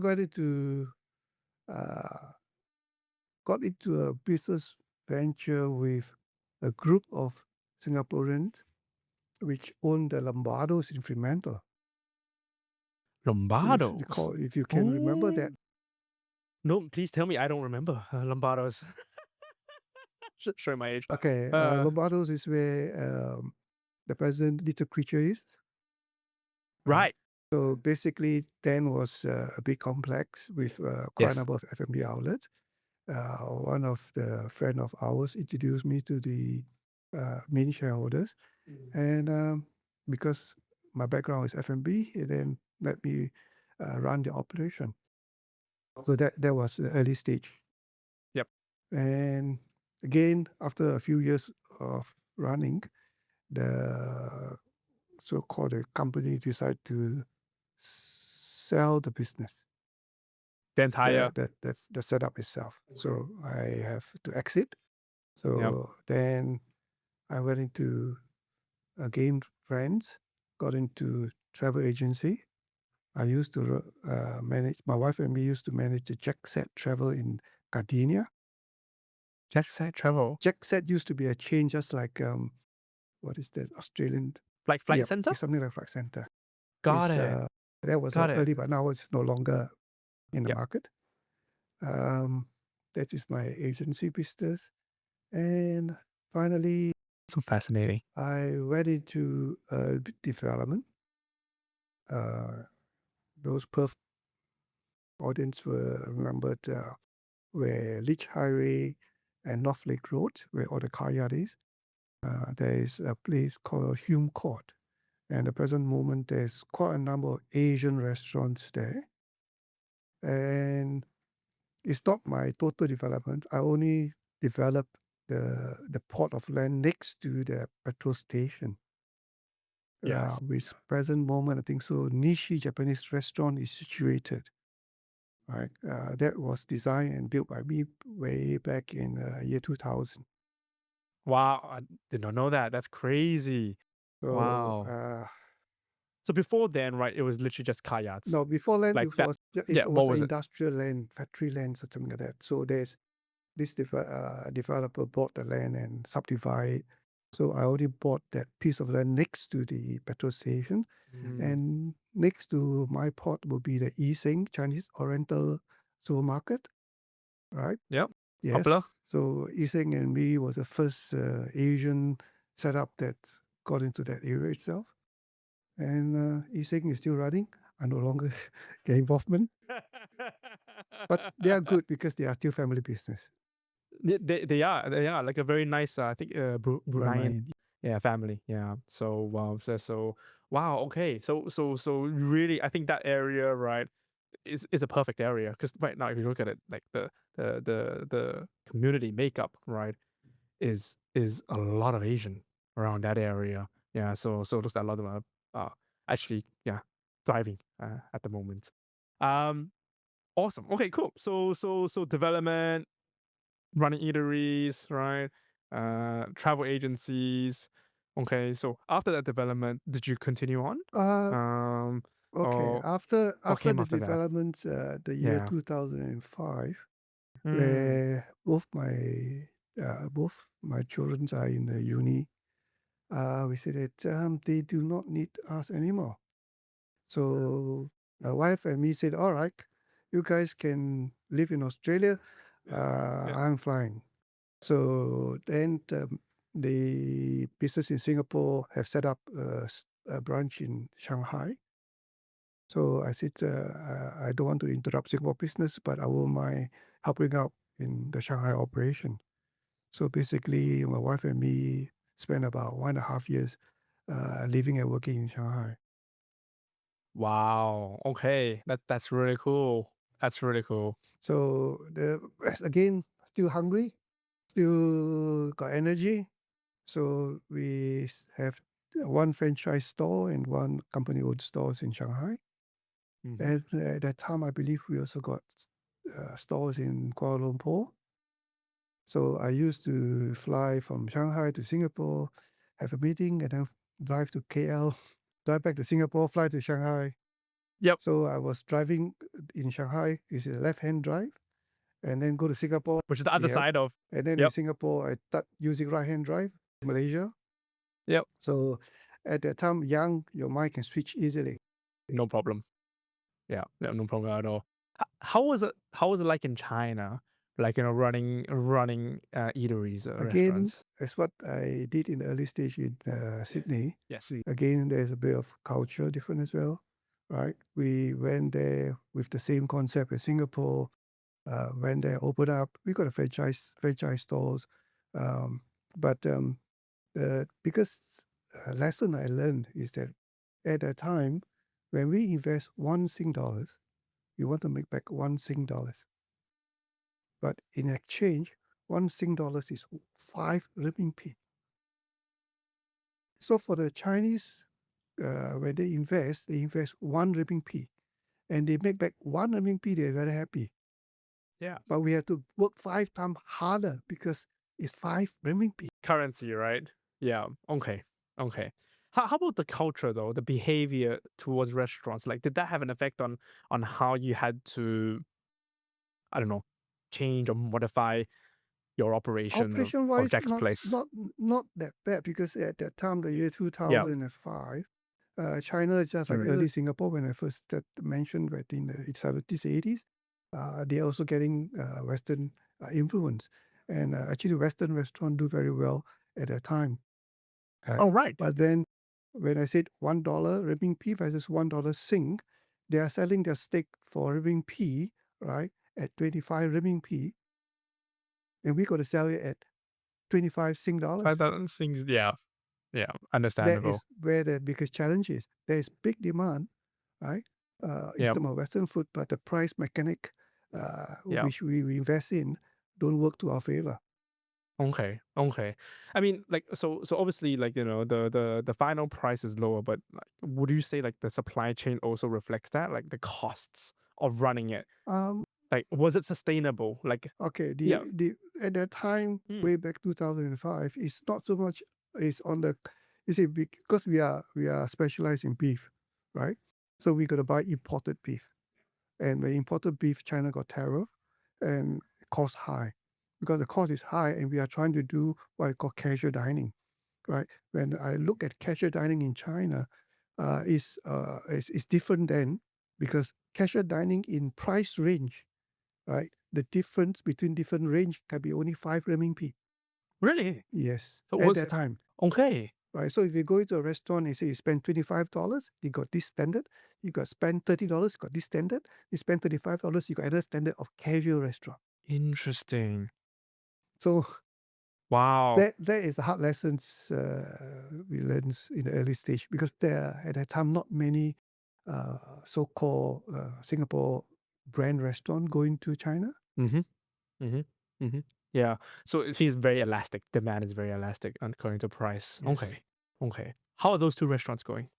uh, got into a business venture with a group of Singaporeans which own the Lombardos in Fremantle. Lombardos. If you can remember Oh. that. No, please tell me I don't remember Lombardos. Showing my age. Okay, Uh, Lombardos is where the present Little Creature is. Right. right. So basically, then was a big complex with quite a Yes. number of F&B outlets. One of the friend of ours introduced me to the main shareholders, and because my background is F&B, he then let me run the operation. So that was the early stage. Yep. And again, after a few years of running, the so-called the company decided to sell the business. The entire. That's the setup itself. So I have to exit. Yep. So then I went into again friends, got into travel agency. I used to manage. My wife and me used to manage the Jet Set Travel in Gardenia. Jet set travel. Jet Set used to be a chain, just like what is that Australian? Like flight Yep, center? it's something like Flight Center. Got It's it. that was Got it. early, but now it's no longer in the Yep. market. That is my agency business, and finally So fascinating. I went into development. Those Perth audience were remembered where Leach Highway and North Lake Road, where all the car yard is. There is a place called Hume Court. And at the present moment, there's quite a number of Asian restaurants there. And it's not my total development. I only developed the plot of land next to the petrol station. Yes. Which present moment, I think so, Nishi Japanese restaurant is situated. Right, that was designed and built by me way back in year 2000. Wow. I did not know that. That's crazy. So Wow. So before then, right, it was literally just car yards. no, before land Like that. it Yeah. What was was it? industrial land, factory land, or something like that. So there's this developer bought the land and subdivided. So I already bought that piece of land next to the petrol station, and next to my plot will be the Yiseng Chinese Oriental supermarket, right? Yep. Popular. Yes. So Yiseng and me was the first Asian setup that got into that area itself. And Yiseng is still running. I no longer get involvement. But they are good because they are still family business. They are like a very nice I think Bruneian Brunei. family, yeah. So wow, okay, so really I think that area, right, is a perfect area because right now if you look at it, like the community makeup, right, is a lot of Asian around that area, yeah. So it looks like a lot of them are actually, yeah, thriving at the moment. um Awesome, okay, cool. So development, running eateries, right? Travel agencies. Okay, so after that development, did you continue on? Uh, Um, okay. or what After came the after that? development, the year Yeah. 2005, Mm, where both my children are in the uni, we said that they do not need us anymore. So my wife and me said, all right, you guys can live in Australia. yeah. I'm flying. So then the business in Singapore have set up a branch in Shanghai. So I said, I don't want to interrupt Singapore business, but I won't mind helping out in the Shanghai operation. So basically, my wife and me spent about 1.5 years living and working in Shanghai. Wow. Okay. That's really cool. That's really cool. So again, still hungry, still got energy. So we have one franchise store and one company-owned stores in Shanghai. Mhm. And at that time, I believe we also got stores in Kuala Lumpur. So I used to fly from Shanghai to Singapore, have a meeting, and then drive to KL, drive back to Singapore, fly to Shanghai. Yep. So I was driving in Shanghai, is a left-hand drive, and then go to Singapore. Which is the other Yep. side of. And then in Yep. Singapore, I start using right-hand drive, Malaysia. Yep. So at that time, young, your mind can switch easily. No problem. Yeah. Yeah. No problem at all. How was it? How was it like in China? Like running eateries or Again, restaurants. that's what I did in the early stage in Sydney. Yes. Again, there's a bit of culture different as well, right? We went there with the same concept as Singapore. When they opened up, we got a franchise stores. But the biggest lesson I learned is that at that time, when we invest $1 Sing, we want to make back $1 Sing. But in exchange, $1 Sing is 5 renminbi. So for the Chinese, when they invest 1 renminbi, and they make back 1 renminbi, they're very happy. Yeah. But we have to work 5 times harder because it's 5 renminbi. Currency, right? Yeah. Okay. Okay. How about the culture though? The behavior towards restaurants. Like, did that have an effect on how you had to, I don't know, change or modify your operation of Operation-wise, Jack's Place? not that bad because at that time, the year Yeah. 2005, China is just like early Singapore when I first mentioned back in the 70s, 80s. They're also getting Western influence. And actually, Western restaurants do very well at that time. Oh, right. But then when I said $1 renminbi versus $1 Sing, they are selling their steak for renminbi, right, at 25 renminbi. And we got to sell it at 25 Sing dollars. 5,000 things. Yeah. Yeah. That Understandable. is where the biggest challenge is. There is big demand, right, in Yeah. terms of Western food, but the price mechanic, Yeah. which we invest in, don't work to our favor. Okay. Okay. I mean, like, so obviously, like, the final price is lower, but like, would you say like the supply chain also reflects that, like the costs of running it? Um, Like, was it sustainable? Like, okay, yeah. the at that time, way back 2005, it's not so much. It's on the, you see, because we are specialized in beef, right? So we got to buy imported beef, and when imported beef, China got tariff, and cost high, because the cost is high, and we are trying to do what I call casual dining, right? When I look at casual dining in China, is different then, because casual dining in price range, right? The difference between different range can be only 5 renminbi. Really? Yes, So at that time, okay. right? So if you go into a restaurant and say you spend $25, you got this standard. You got spend $30, you got this standard. You spend $35, you got another standard of casual restaurant. Interesting. So Wow. that is the hard lessons we learned in the early stage, because there at that time not many so-called Singapore brand restaurant going to China. Mm-hmm. Mm-hmm. Mm-hmm. Yeah. So it seems very elastic. Demand is very elastic according to price. Yes. Okay. Okay. How are those two restaurants going?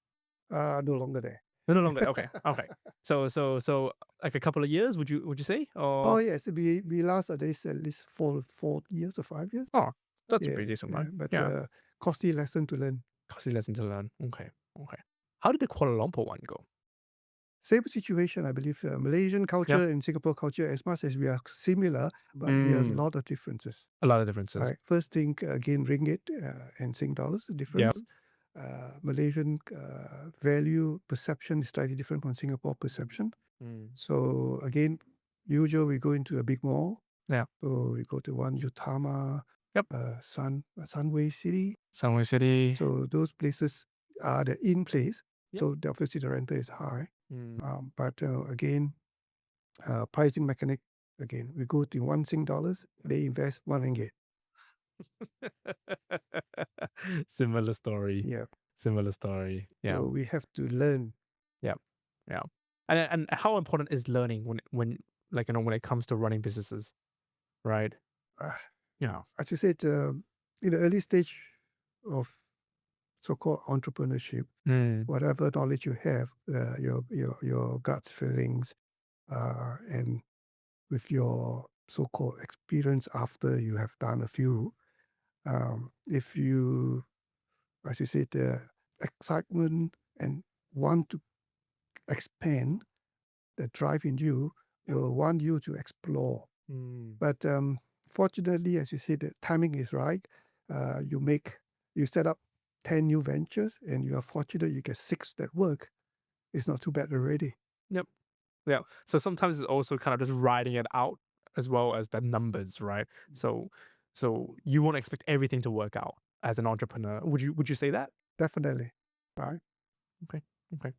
No longer there. No longer. Okay. Okay. So like a couple of years, would you say? Oh Or yes, we last at least 4 years or 5 years. oh, that's a Yeah, pretty decent yeah, one. but Yeah. costly lesson to learn. Costly lesson to learn. Okay. Okay. How did the Kuala Lumpur one go? Same situation, I believe. Malaysian culture Yeah. and Singapore culture, as much as we are similar, but we have a lot of differences. A lot of differences. Right. First thing, again, ringgit and Sing dollars, the difference. Malaysian value perception is slightly different from Singapore perception. So again, usual we go into a big mall. Yeah. So we go to one Utama, Yep. Sunway City. Sunway City. So those places are the in place. Yep. So obviously the rental is high. But again, pricing mechanic, again, we go to 1 Sing dollars, they invest 1 ringgit. Similar story. Yeah. Similar story. Yeah. So we have to learn. Yeah. Yeah. And how important is learning when like when it comes to running businesses, right? Uh, Yeah. as you said, in the early stage of so-called entrepreneurship, Mm. whatever knowledge you have, your guts feelings, and with your so-called experience after you have done a few, if you, as you said, the excitement and want to expand, the drive in you will want you to explore. Mm. But fortunately, as you said, the timing is right. You make you set up 10 new ventures, and you are fortunate you get 6 that work. It's not too bad already. Yep. Yeah. So sometimes it's also kind of just writing it out as well as the numbers, right? So you won't expect everything to work out as an entrepreneur. Would you say that? Definitely, right? Okay. Okay.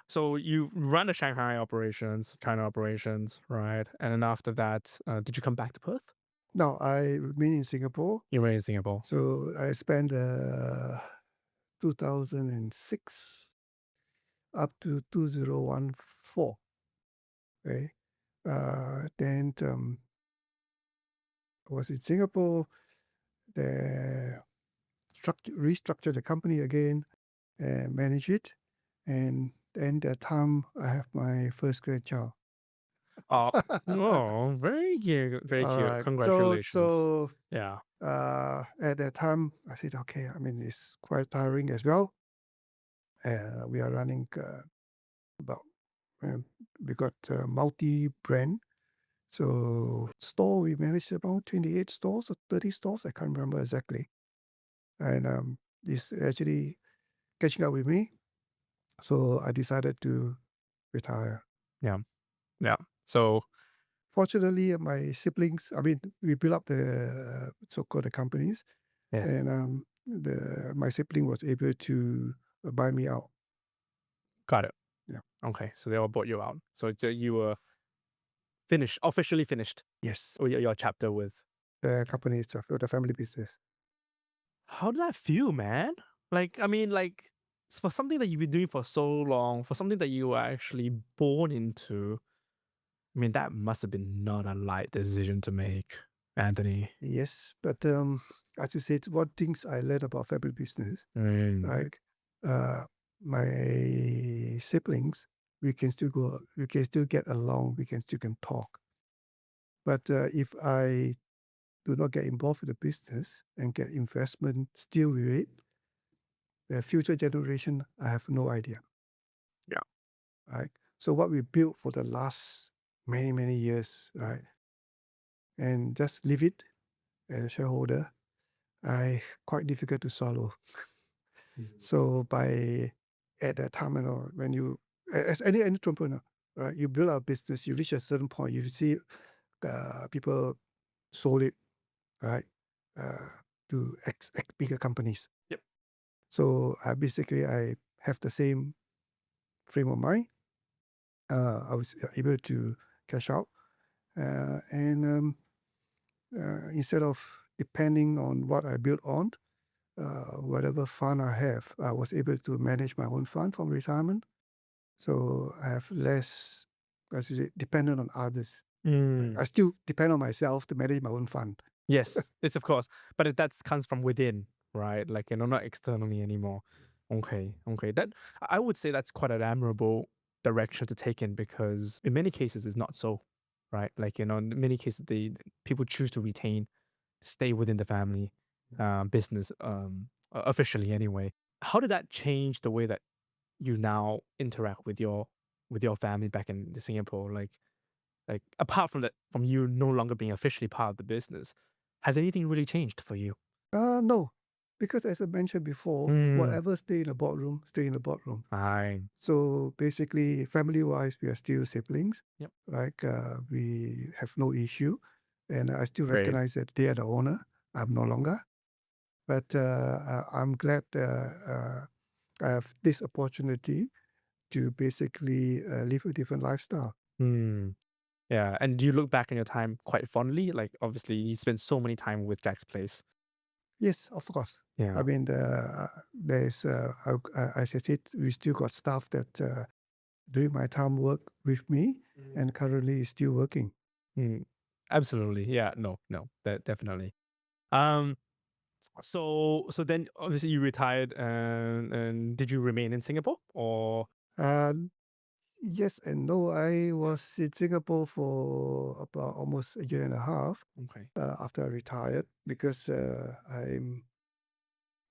So you run the Shanghai operations, China operations, right? And then after that, did you come back to Perth? Now I remain in Singapore, You were in Singapore. so I spent 2006 up to 2014. Okay, then I was in Singapore. They restructure the company again and manage it. And then that time I have my first grandchild. Oh, oh, very cute. Very All cute. right. Congratulations. Yeah. At that time I said, okay, I mean, it's quite tiring as well. We are running about, um, we got multi-brand. So store, we managed around 28 stores or 30 stores. I can't remember exactly. And it's actually catching up with me. So I decided to retire. Yeah. Yeah. So Fortunately, my siblings, I mean, we built up the so-called the companies, yes. and my sibling was able to buy me out. Got it. Yeah. Okay. So they all bought you out. So you were finished, officially finished Yes. with your chapter with. The company itself, the family business. How did that feel, man? Like, I mean, like, it's for something that you've been doing for so long, for something that you were actually born into. I mean, that must have been not a light decision to make, Anthony. Yes, but as you said, what things I learned about family business, Mm. like my siblings, we can still get along, we can still can talk. But if I do not get involved with the business and get investment still with it, the future generation, I have no idea. Yeah. Right. So what we built for the last many, many years, right? And just leave it as a shareholder, quite difficult to swallow. So at that time, when you, as any entrepreneur, right, you build a business, you reach a certain point, you see people sold it, right, uh, to bigger companies. Yep. So I have the same frame of mind. I was able to cash out, and instead of depending on what I built on, whatever fund I have, I was able to manage my own fund from retirement. So I have less, as you say, dependent on others. Mm. I still depend on myself to manage my own fund. Yes, it's of course, but that comes from within, right? Like not externally anymore. Okay, okay. That I would say that's quite an admirable direction to take in because in many cases it's not so, right? Like in many cases people choose to retain, stay within the family business officially anyway. How did that change the way that you now interact with your family back in Singapore? Like apart from that, from you no longer being officially part of the business, has anything really changed for you? No, because as I mentioned before, Mm. whatever stay in the boardroom, stay in the boardroom. Fine. So basically, family-wise, we are still siblings. Yep. Like we have no issue, and I still Great. recognize that they are the owner. I'm no longer, but I'm glad I have this opportunity to basically live a different lifestyle. Hmm. Yeah. And do you look back on your time quite fondly? Like obviously you spent so many time with Jack's place. Yes, of course. I Yeah. mean, there's as I said, we still got staff that doing my time work with me, and currently is still working. Mm. Absolutely. Yeah. No, no, that definitely. Um, so then obviously you retired and did you remain in Singapore or Uh, yes and no. I was in Singapore for about almost a year and a half okay. after I retired because I'm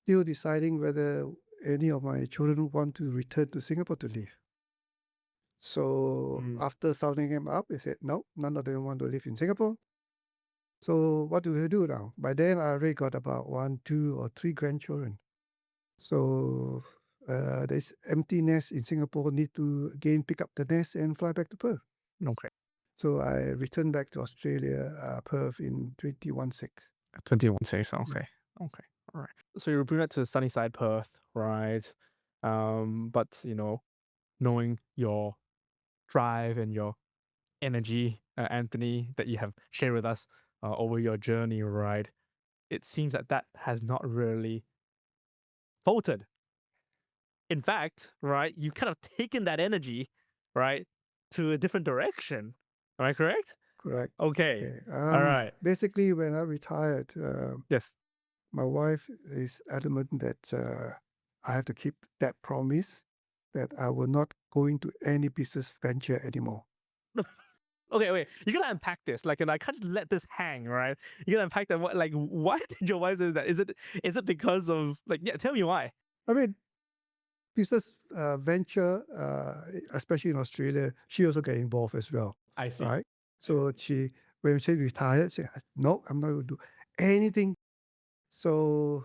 still deciding whether any of my children want to return to Singapore to live. So Mm. after sounding them up, they said, no, none of them want to live in Singapore. So what do we do now? By then, I already got about 1, 2, or 3 grandchildren. So this empty nest in Singapore need to again pick up the nest and fly back to Perth. Okay. So I returned back to Australia, Perth in 2016. 21 says okay. Okay. All right. So you bring that to sunny side Perth, right? But knowing your drive and your energy, Anthony, that you have shared with us over your journey, right? It seems that that has not really faltered. In fact, right, you kind of taken that energy, right, to a different direction. Am I correct? Correct. Okay. Okay. All right. Basically, when I retired, Yes. my wife is adamant that I have to keep that promise that I will not go into any business venture anymore. Okay, wait. You gotta unpack this. Like, and I can't just let this hang, right? You gotta unpack that. What, like, why did your wife say that? Is it because of like? Yeah, tell me why. I mean, business venture, especially in Australia, she also get involved as well, I see. right? So when she retired, she said, no, I'm not going to do anything. So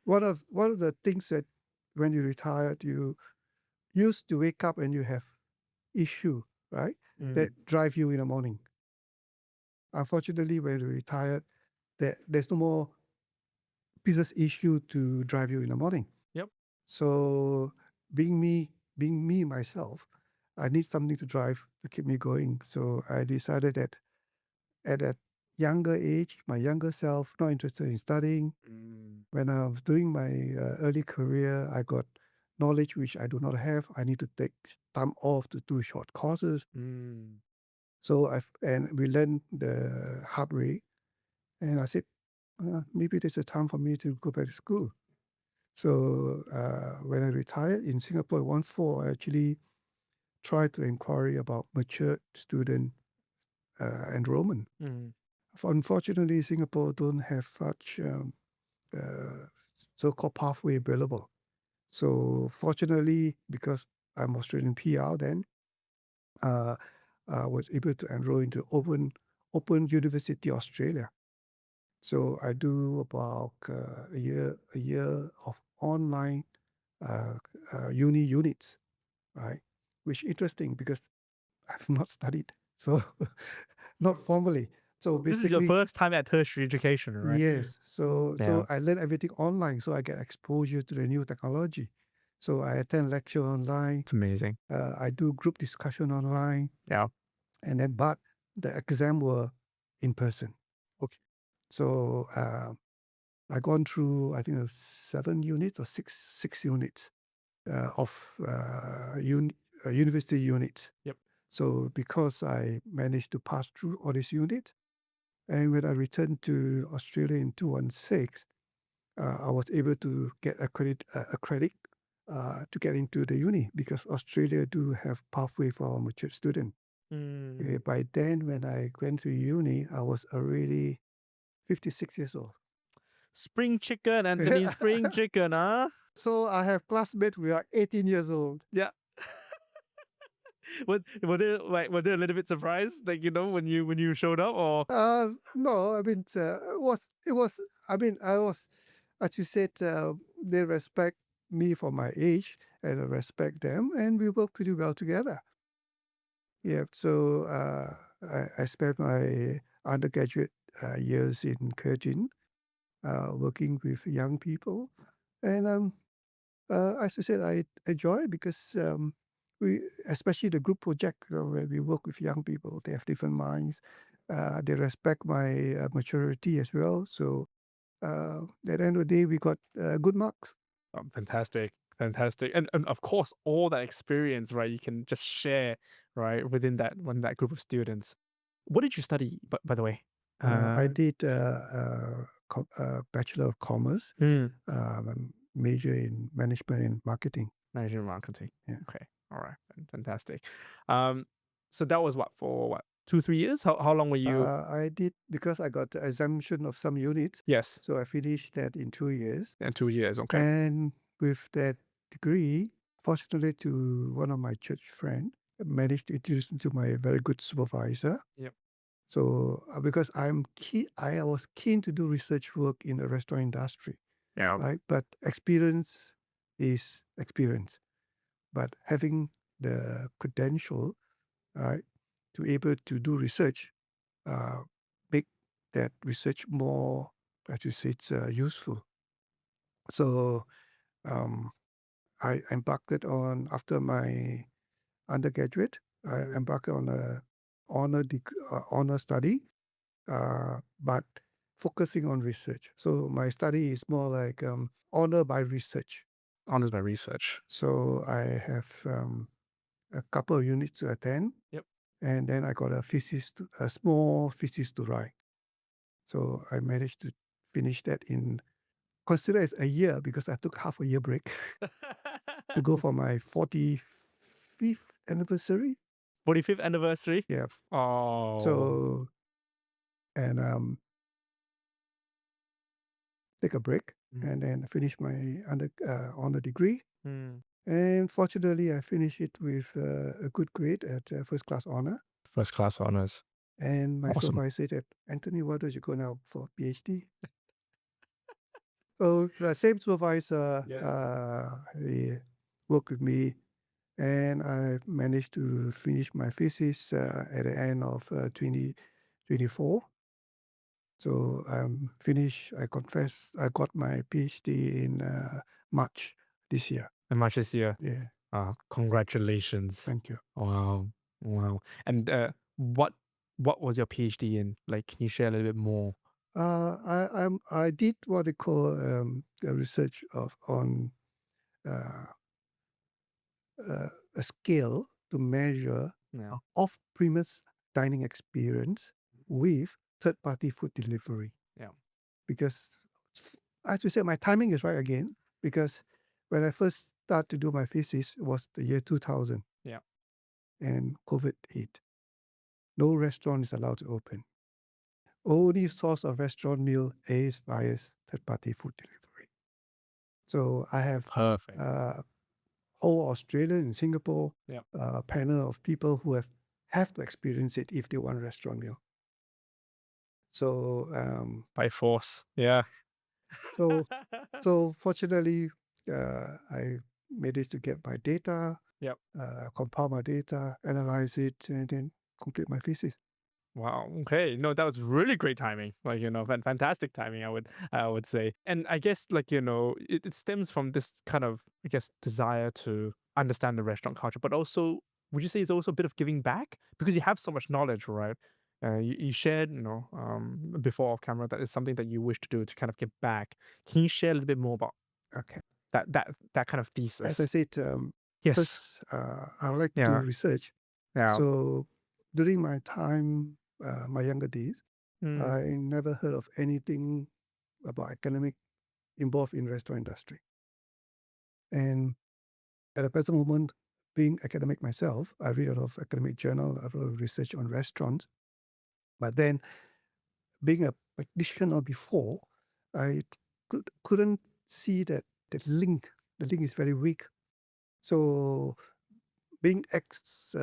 one of the things that when you retired, you used to wake up and you have issue, right? Mm. That drive you in the morning. Unfortunately, when you retired, there's no more business issue to drive you in the morning. Yep. So being me myself, I need something to drive to keep me going. So I decided that at that younger age, my younger self, not interested in studying. Mm. When I was doing my early career, I got knowledge which I do not have. I need to take time off to do short courses. Mm. So we learned the hard way. And I said, maybe there's a time for me to go back to school. So when I retired in Singapore at 1-4, I actually tried to inquire about mature student enrollment. Mm. Unfortunately, Singapore don't have such uh, so-called pathway available. So fortunately, because I'm Australian PR then, uh, I was able to enroll into Open University Australia. So I do about a year of online uh, uni units, right? Which interesting because I've not studied, so not formally. So This is your basically, first time at tertiary education, right? yes. So Yeah. I learn everything online, so I get exposure to the new technology. So I attend lecture online. It's amazing. I do group discussion online, Yeah. but the exam were in person. Okay. So I gone through, I think it was 7 units or six units of university units. Yep. So because I managed to pass through all these units, and when I returned to Australia in 2016, I was able to get a credit to get into the uni because Australia do have pathway for mature student. Mm. By then, when I went to uni, I was already 56 years old. Spring chicken, Anthony. Spring chicken, huh? So I have classmates who are 18 years old. Yeah. Were they a little bit surprised, like when you showed up, or No, I mean, I mean, as you said, they respect me for my age and I respect them, and we work pretty well together. Yeah, so I spent my undergraduate years in Curtin, working with young people, and as I said, I enjoy it because especially the group project, where we work with young people, they have different minds. They respect my maturity as well. So at the end of the day, we got good marks. fantastic. Fantastic. And of course, all that experience, right, you can just share, right, within that group of students. What did you study, by the way? I Uh, did Bachelor of Commerce, mm, major in management and marketing. management marketing. Yeah. Okay. All right. Fantastic. Um, so that was what for what 2 3 years? How long were you? I did because I got the exemption of some units, Yes, so I finished that in 2 years. and 2 years. Okay. And with that degree, fortunately to one of my church friend, managed to introduce me to my very good supervisor. Yep. So because I was keen to do research work in the restaurant industry, Yeah. right? But experience is experience. But having the credential, right, to able to do research, uh, make that research more, as you say, it's useful. So um, I embarked on after my undergraduate. I embarked on a honor study, but focusing on research. So my study is more like honor by research. Honors by research. So I have a couple of units to attend, Yep. and then I got a small thesis to write. So I managed to finish that in consider as a year because I took half a year break to go for my 45th anniversary. 45th anniversary. Yeah. Oh. So and take a break and then finish my honor degree. Mm. And fortunately, I finished it with a good grade at first class honor. First class honors. And my Awesome. supervisor said, Anthony, why don't you go now for PhD? So the same supervisor, Yes. he worked with me, and I managed to finish my thesis at the end of 2024. So I'm finished. I confess, I got my PhD in March this year. And much this year. Yeah, Congratulations. thank you. Wow. Wow. And what was your PhD in? Like, can you share a little bit more? I did what they call a research on uh, a scale to measure Yeah. off-premise dining experience with third-party food delivery. Yeah. Because, as you said, my timing is right again. Because when I first started to do my thesis, it was the year 2000. Yeah. And COVID hit. No restaurant is allowed to open. Only source of restaurant meal is via third-party food delivery. So I have Perfect. whole Australia and Singapore Yeah. panel of people who have to experience it if they want restaurant meal. So By force. Yeah. so so fortunately, I managed to get my data, Yep. compile my data, analyze it, and then complete my thesis. Wow. Okay. No, that was really great timing. Like, fantastic timing, I would say. And I guess, like, it stems from this kind of, I guess, desire to understand the restaurant culture, but also, would you say it's also a bit of giving back? Because you have so much knowledge, right? You shared, before off camera that is something that you wish to do to kind of give back. Can you share a little bit more about Okay. that kind of As I thesis? said, Yes. first, I would like to do Yeah. research. Yeah. So during my time, my younger days, Mm. I never heard of anything about academic involved in restaurant industry. And at the present moment, being academic myself, I read a lot of academic journal, a lot of research on restaurants. But then being a practitioner before, I couldn't see that the link. The link is very weak. So being ex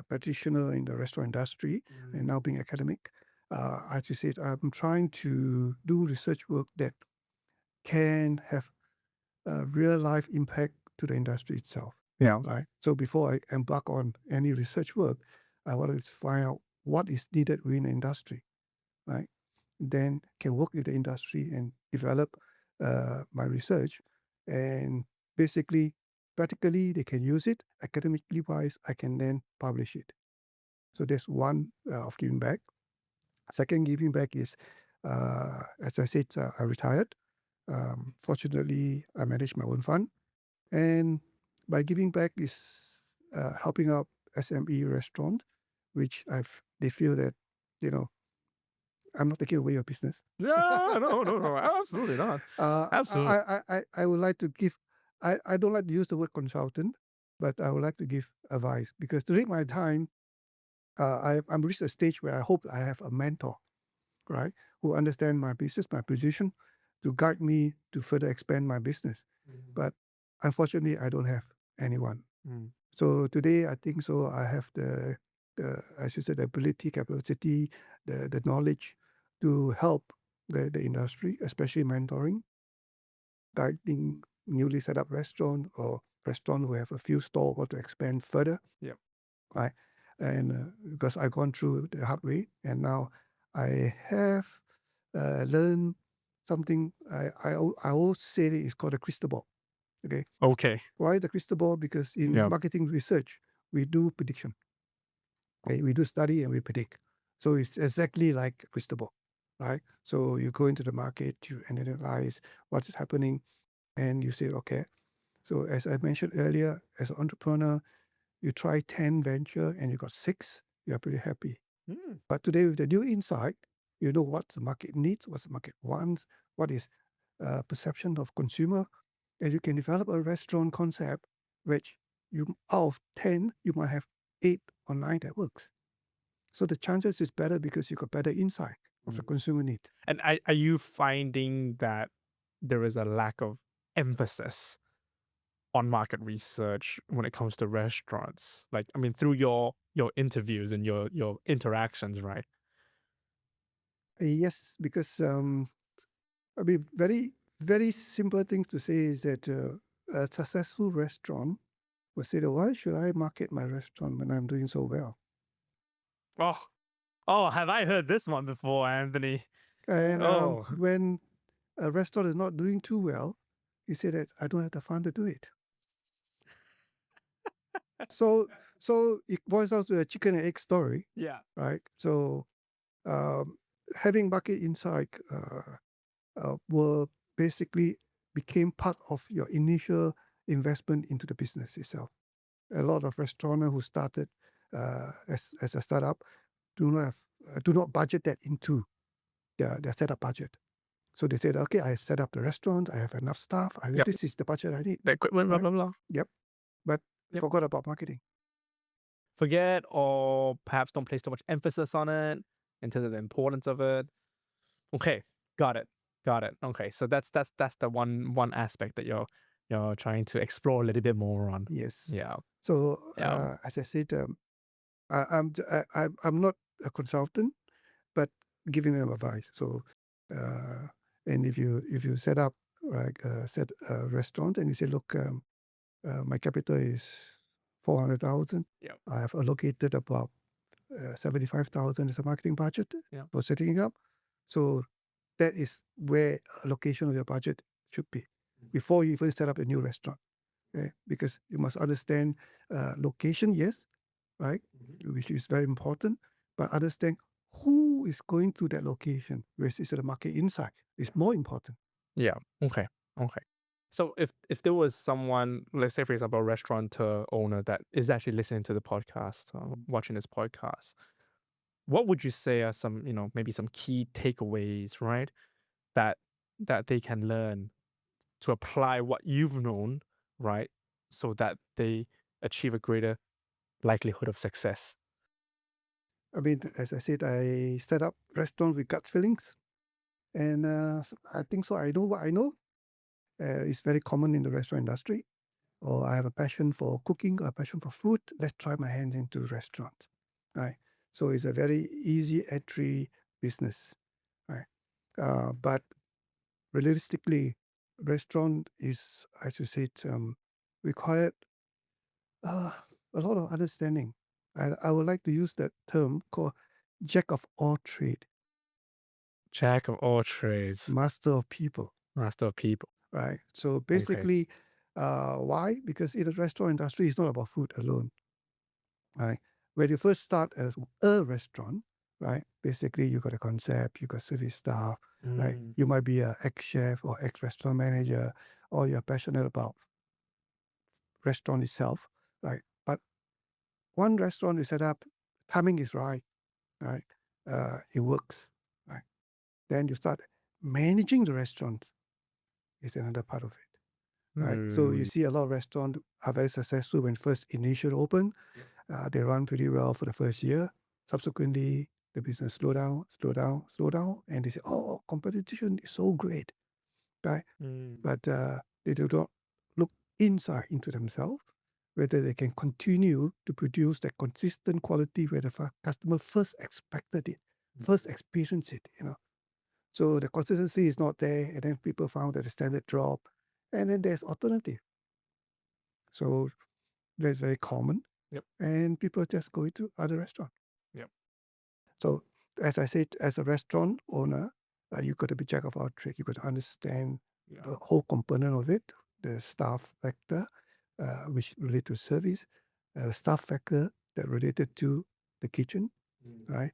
practitioner in the restaurant industry and now being academic, as you said, I'm trying to do research work that can have a real life impact to the industry itself. Yeah. Right. So before I embark on any research work, I want to find out what is needed within the industry. Right. Then can work with the industry and develop my research, and basically, practically, they can use it. Academically wise, I can then publish it. So that's one of giving back. Second giving back is, as I said, I retired. Fortunately, I manage my own fund. And by giving back is helping out SME restaurant, which they feel that, you know, I'm not taking away your business. No, absolutely not. Absolutely. I would like to give, I don't like to use the word consultant, but I would like to give advice because during my time, I'm reached a stage where I hope I have a mentor, right, who understand my business, my position, to guide me to further expand my business. But unfortunately, I don't have anyone. Mm. So today, I think so. I have I should say, the ability, capacity, the knowledge to help the industry, especially mentoring, guiding newly set up restaurant or restaurant who have a few stores want to expand further. Yep. Right. And because I've gone through the hard way, and now I have learned something. I always say it's called a crystal ball. Okay. Okay. Why the crystal ball? Because in Yep. marketing research, we do prediction. Okay? We do study and we predict. So it's exactly like a crystal ball, right? So you go into the market, you analyze what is happening, and you say, okay. So as I mentioned earlier, as an entrepreneur, you try 10 venture and you got 6, you're pretty happy. Mm. But today with the new insight, you know what the market needs, what the market wants, what is perception of consumer, and you can develop a restaurant concept which you out of 10, you might have 8 or 9 that works. So the chances is better because you got better insight of the consumer need. And are you finding that there is a lack of emphasis on market research when it comes to restaurants? Like, I mean, through your interviews and your interactions, right? Yes, because I mean, very, very simple things to say is that a successful restaurant will say, why should I market my restaurant when I'm doing so well? Oh, have I heard this one before, Anthony? And Oh, when a restaurant is not doing too well, you say that I don't have the fund to do it. So it boils down to a chicken and egg story, yeah. right? So having market insight will basically became part of your initial investment into the business itself. A lot of restaurateurs who started as a startup do not budget that into their setup budget. So they said, okay, I set up the restaurant, I have enough staff, Yep. this is the budget I need. The equipment, blah, Right? blah, blah. Yep. But Yep. forgot about marketing. Forget or perhaps don't place too much emphasis on it in terms of the importance of it. Okay, got it. Okay, so that's the one aspect that you're trying to explore a little bit more on. Yes. Yeah. So Yeah. as I said, I'm not a consultant, but giving them advice. So and if you set up like set a restaurant and you say, look, my capital is 400,000. Yeah. I have allocated about 75,000 as a marketing budget Yeah. for setting it up. So that is where allocation of your budget should be before you even set up a new restaurant. Okay? Because you must understand location, yes, right, which is very important, but understand who is going to that location versus the market insight is more important. Yeah. Okay. So if there was someone, let's say for example, a restaurateur owner that is actually listening to the podcast, watching this podcast, what would you say are some, maybe some key takeaways, right? That they can learn to apply what you've known, right? So that they achieve a greater likelihood of success. I mean, as I said, I set up restaurant with gut feelings, and I think so. I know what I know. It's very common in the restaurant industry. Or I have a passion for cooking, a passion for food. Let's try my hands into restaurant, right? So it's a very easy entry business, right? But realistically, restaurant is, I should say, required a lot of understanding. I would like to use that term called jack of all trade, Jack of all trades, master of people, master of people. right? So Okay. basically, why? Because in the restaurant industry, it's not about food alone, right? When you first start as a restaurant, right? Basically, you got a concept, you got service staff, right? You might be an ex-chef or ex-restaurant manager, or you're passionate about restaurant itself, right? But one restaurant is set up, timing is right? It works, right? Then you start managing the restaurant is another part of it, right? So you see a lot of restaurants are very successful when first initial open. They run pretty well for the first year. Subsequently, the business slow down, and they say, "Oh, competition is so great," right? But they do not look inside into themselves, whether they can continue to produce that consistent quality where the customer first expected it, first experienced it, So the consistency is not there, and then people found that the standard drop, and then there's alternative. So that's very common. Yep. And people just go into other restaurant. Yep. So as I said, as a restaurant owner, you got to be jack of all trades. You got to understand the whole component of it, the staff factor, which relate to service, the staff factor that related to the kitchen, right?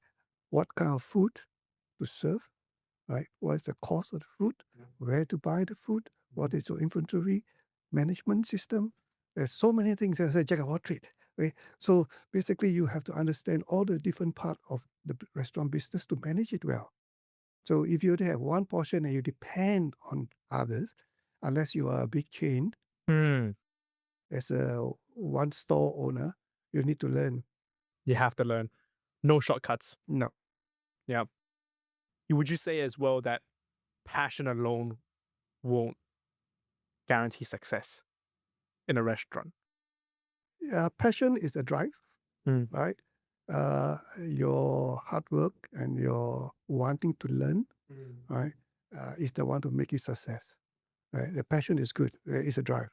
What kind of food to serve, right? What is the cost of the food? Where to buy the food? What is your inventory management system? There's so many things as a jack of all trades. Okay? So basically, you have to understand all the different part of the restaurant business to manage it well. So if you only have one portion and you depend on others, unless you are a big chain, as a one store owner, you need to learn. You have to learn. No shortcuts. No. Yeah. Would you say as well that passion alone won't guarantee success in a restaurant? Passion is a drive, Mm. right? Your hard work and your wanting to learn, right, is the one to make it success. Right? The passion is good. It's a drive,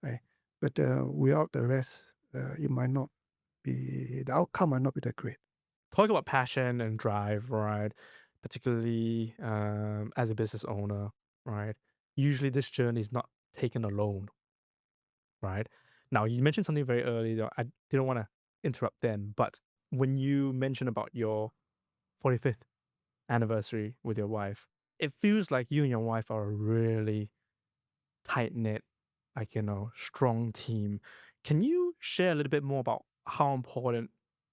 right? But without the rest, it might not be, the outcome might not be that great. Talk about passion and drive, right? Particularly as a business owner, right? Usually this journey is not taken alone, right? Now, you mentioned something very early, though. I didn't want to interrupt then, but when you mentioned about your 45th anniversary with your wife, it feels like you and your wife are a really tight knit, like, strong team. Can you share a little bit more about how important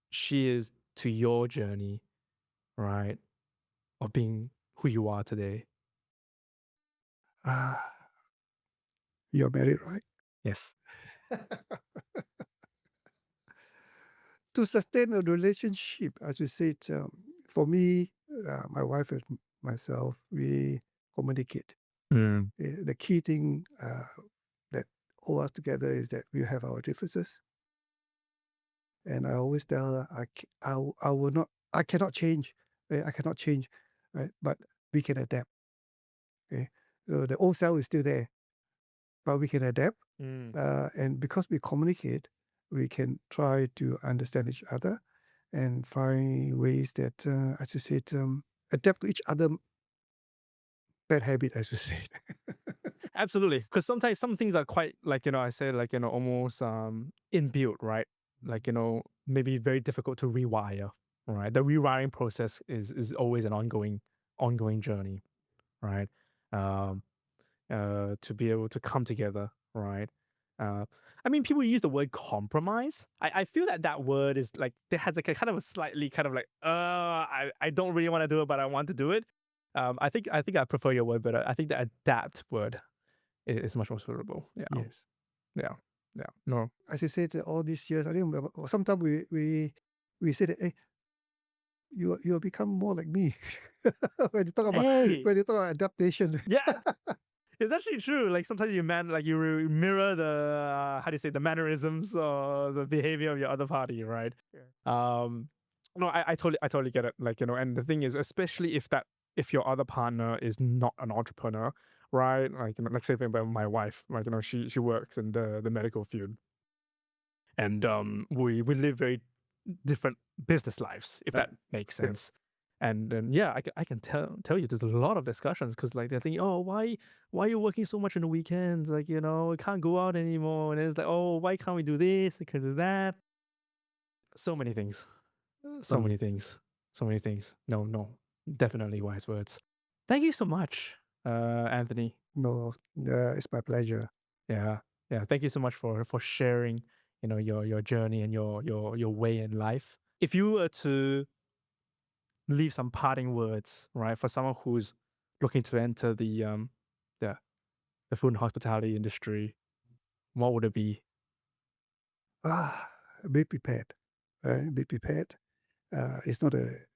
she is to your journey, right? Of being who you are today? You're married, right? Yes. To sustain a relationship, as you said, for me, my wife and myself, we communicate. The key thing that hold us together is that we have our differences. And I always tell her, I will not, I cannot change. I cannot change, right? But we can adapt. Okay, so the old self is still there, but we can adapt. And because we communicate, we can try to understand each other and find ways that, as you said, adapt to each other bad habit, as you said. Absolutely. Because sometimes some things are quite like, I say like, almost inbuilt, right? Like, maybe very difficult to rewire, right? The rewiring process is always an ongoing journey, right? Um, to be able to come together, right? I mean, people use the word compromise. I feel that that word is like, it has like a kind of a slightly kind of like, I don't really want to do it, but I want to do it. I think I prefer your word better. I think the adapt word is much more suitable. Yeah. Yes. Yeah. Yeah. No. As you said, all these years, I think sometimes we say that, hey, you become more like me when you talk about Hey. adaptation. Yeah. It's actually true. Like sometimes you mirror the how do you say, the mannerisms or the behavior of your other party, right? Um, no, I totally get it. Like, and the thing is, especially if your other partner is not an entrepreneur, right? Like, like say for example, my wife, right? She works in the medical field, and we live very different business lives, if that makes Yes. sense. And then yeah, I can tell you there's a lot of discussions because like they're thinking, oh, why are you working so much on the weekends? Like, we can't go out anymore. And it's like, oh, why can't we do this? We can do that. So many things. So many things. So many things. No, definitely wise words. Thank you so much, Anthony. No, it's my pleasure. Yeah. Yeah, thank you so much for sharing, your journey and your way in life. If you were to leave some parting words, right, for someone who's looking to enter the the food and hospitality industry, what would it be? Ah, be prepared, right? Be prepared. It's not a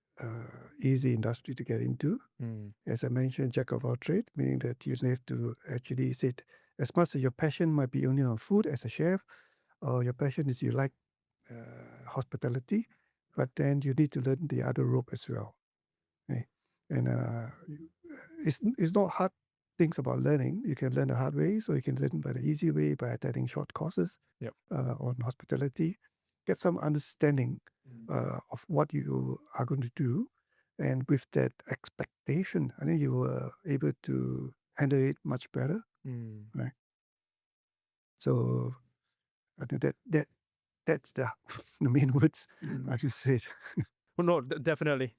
easy industry to get into. Mm, As I mentioned, jack of all trades, meaning that you have to actually sit. As much as your passion might be only on food as a chef, or your passion is you like hospitality, but then you need to learn the other rope as well. Okay? And it's not hard things about learning. You can learn the hard way, so you can learn by the easy way by attending short courses yep. on hospitality, get some understanding of what you are going to do. And with that expectation, I think you were able to handle it much better. Mm. Right. So I think that's the the main words I just said. Well, no, definitely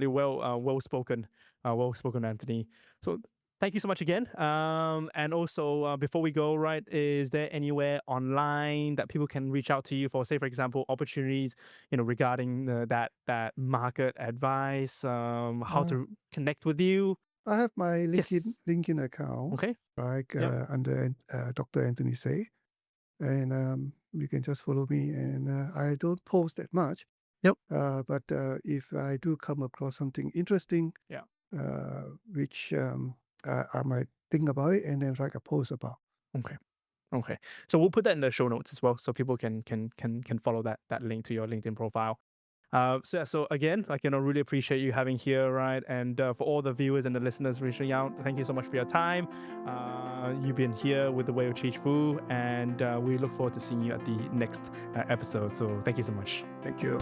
well spoken, Anthony. So thank you so much again. And also before we go, right, is there anywhere online that people can reach out to you for, say, for example, opportunities, regarding that market advice, how Uh, to connect with you? I have my Yes. LinkedIn account, Okay. like Yep. under Dr. Anthony Say, and you can just follow me. And I don't post that much, Yep. but if I do come across something interesting, Yeah. which I might think about it and then write a post about. Okay. Okay. So we'll put that in the show notes as well, so people can follow that link to your LinkedIn profile. So yeah, so again, really appreciate you having here, right? And for all the viewers and the listeners reaching out, thank you so much for your time. You've been here with the Way with Cheech Foo, and we look forward to seeing you at the next episode. So thank you so much. Thank you.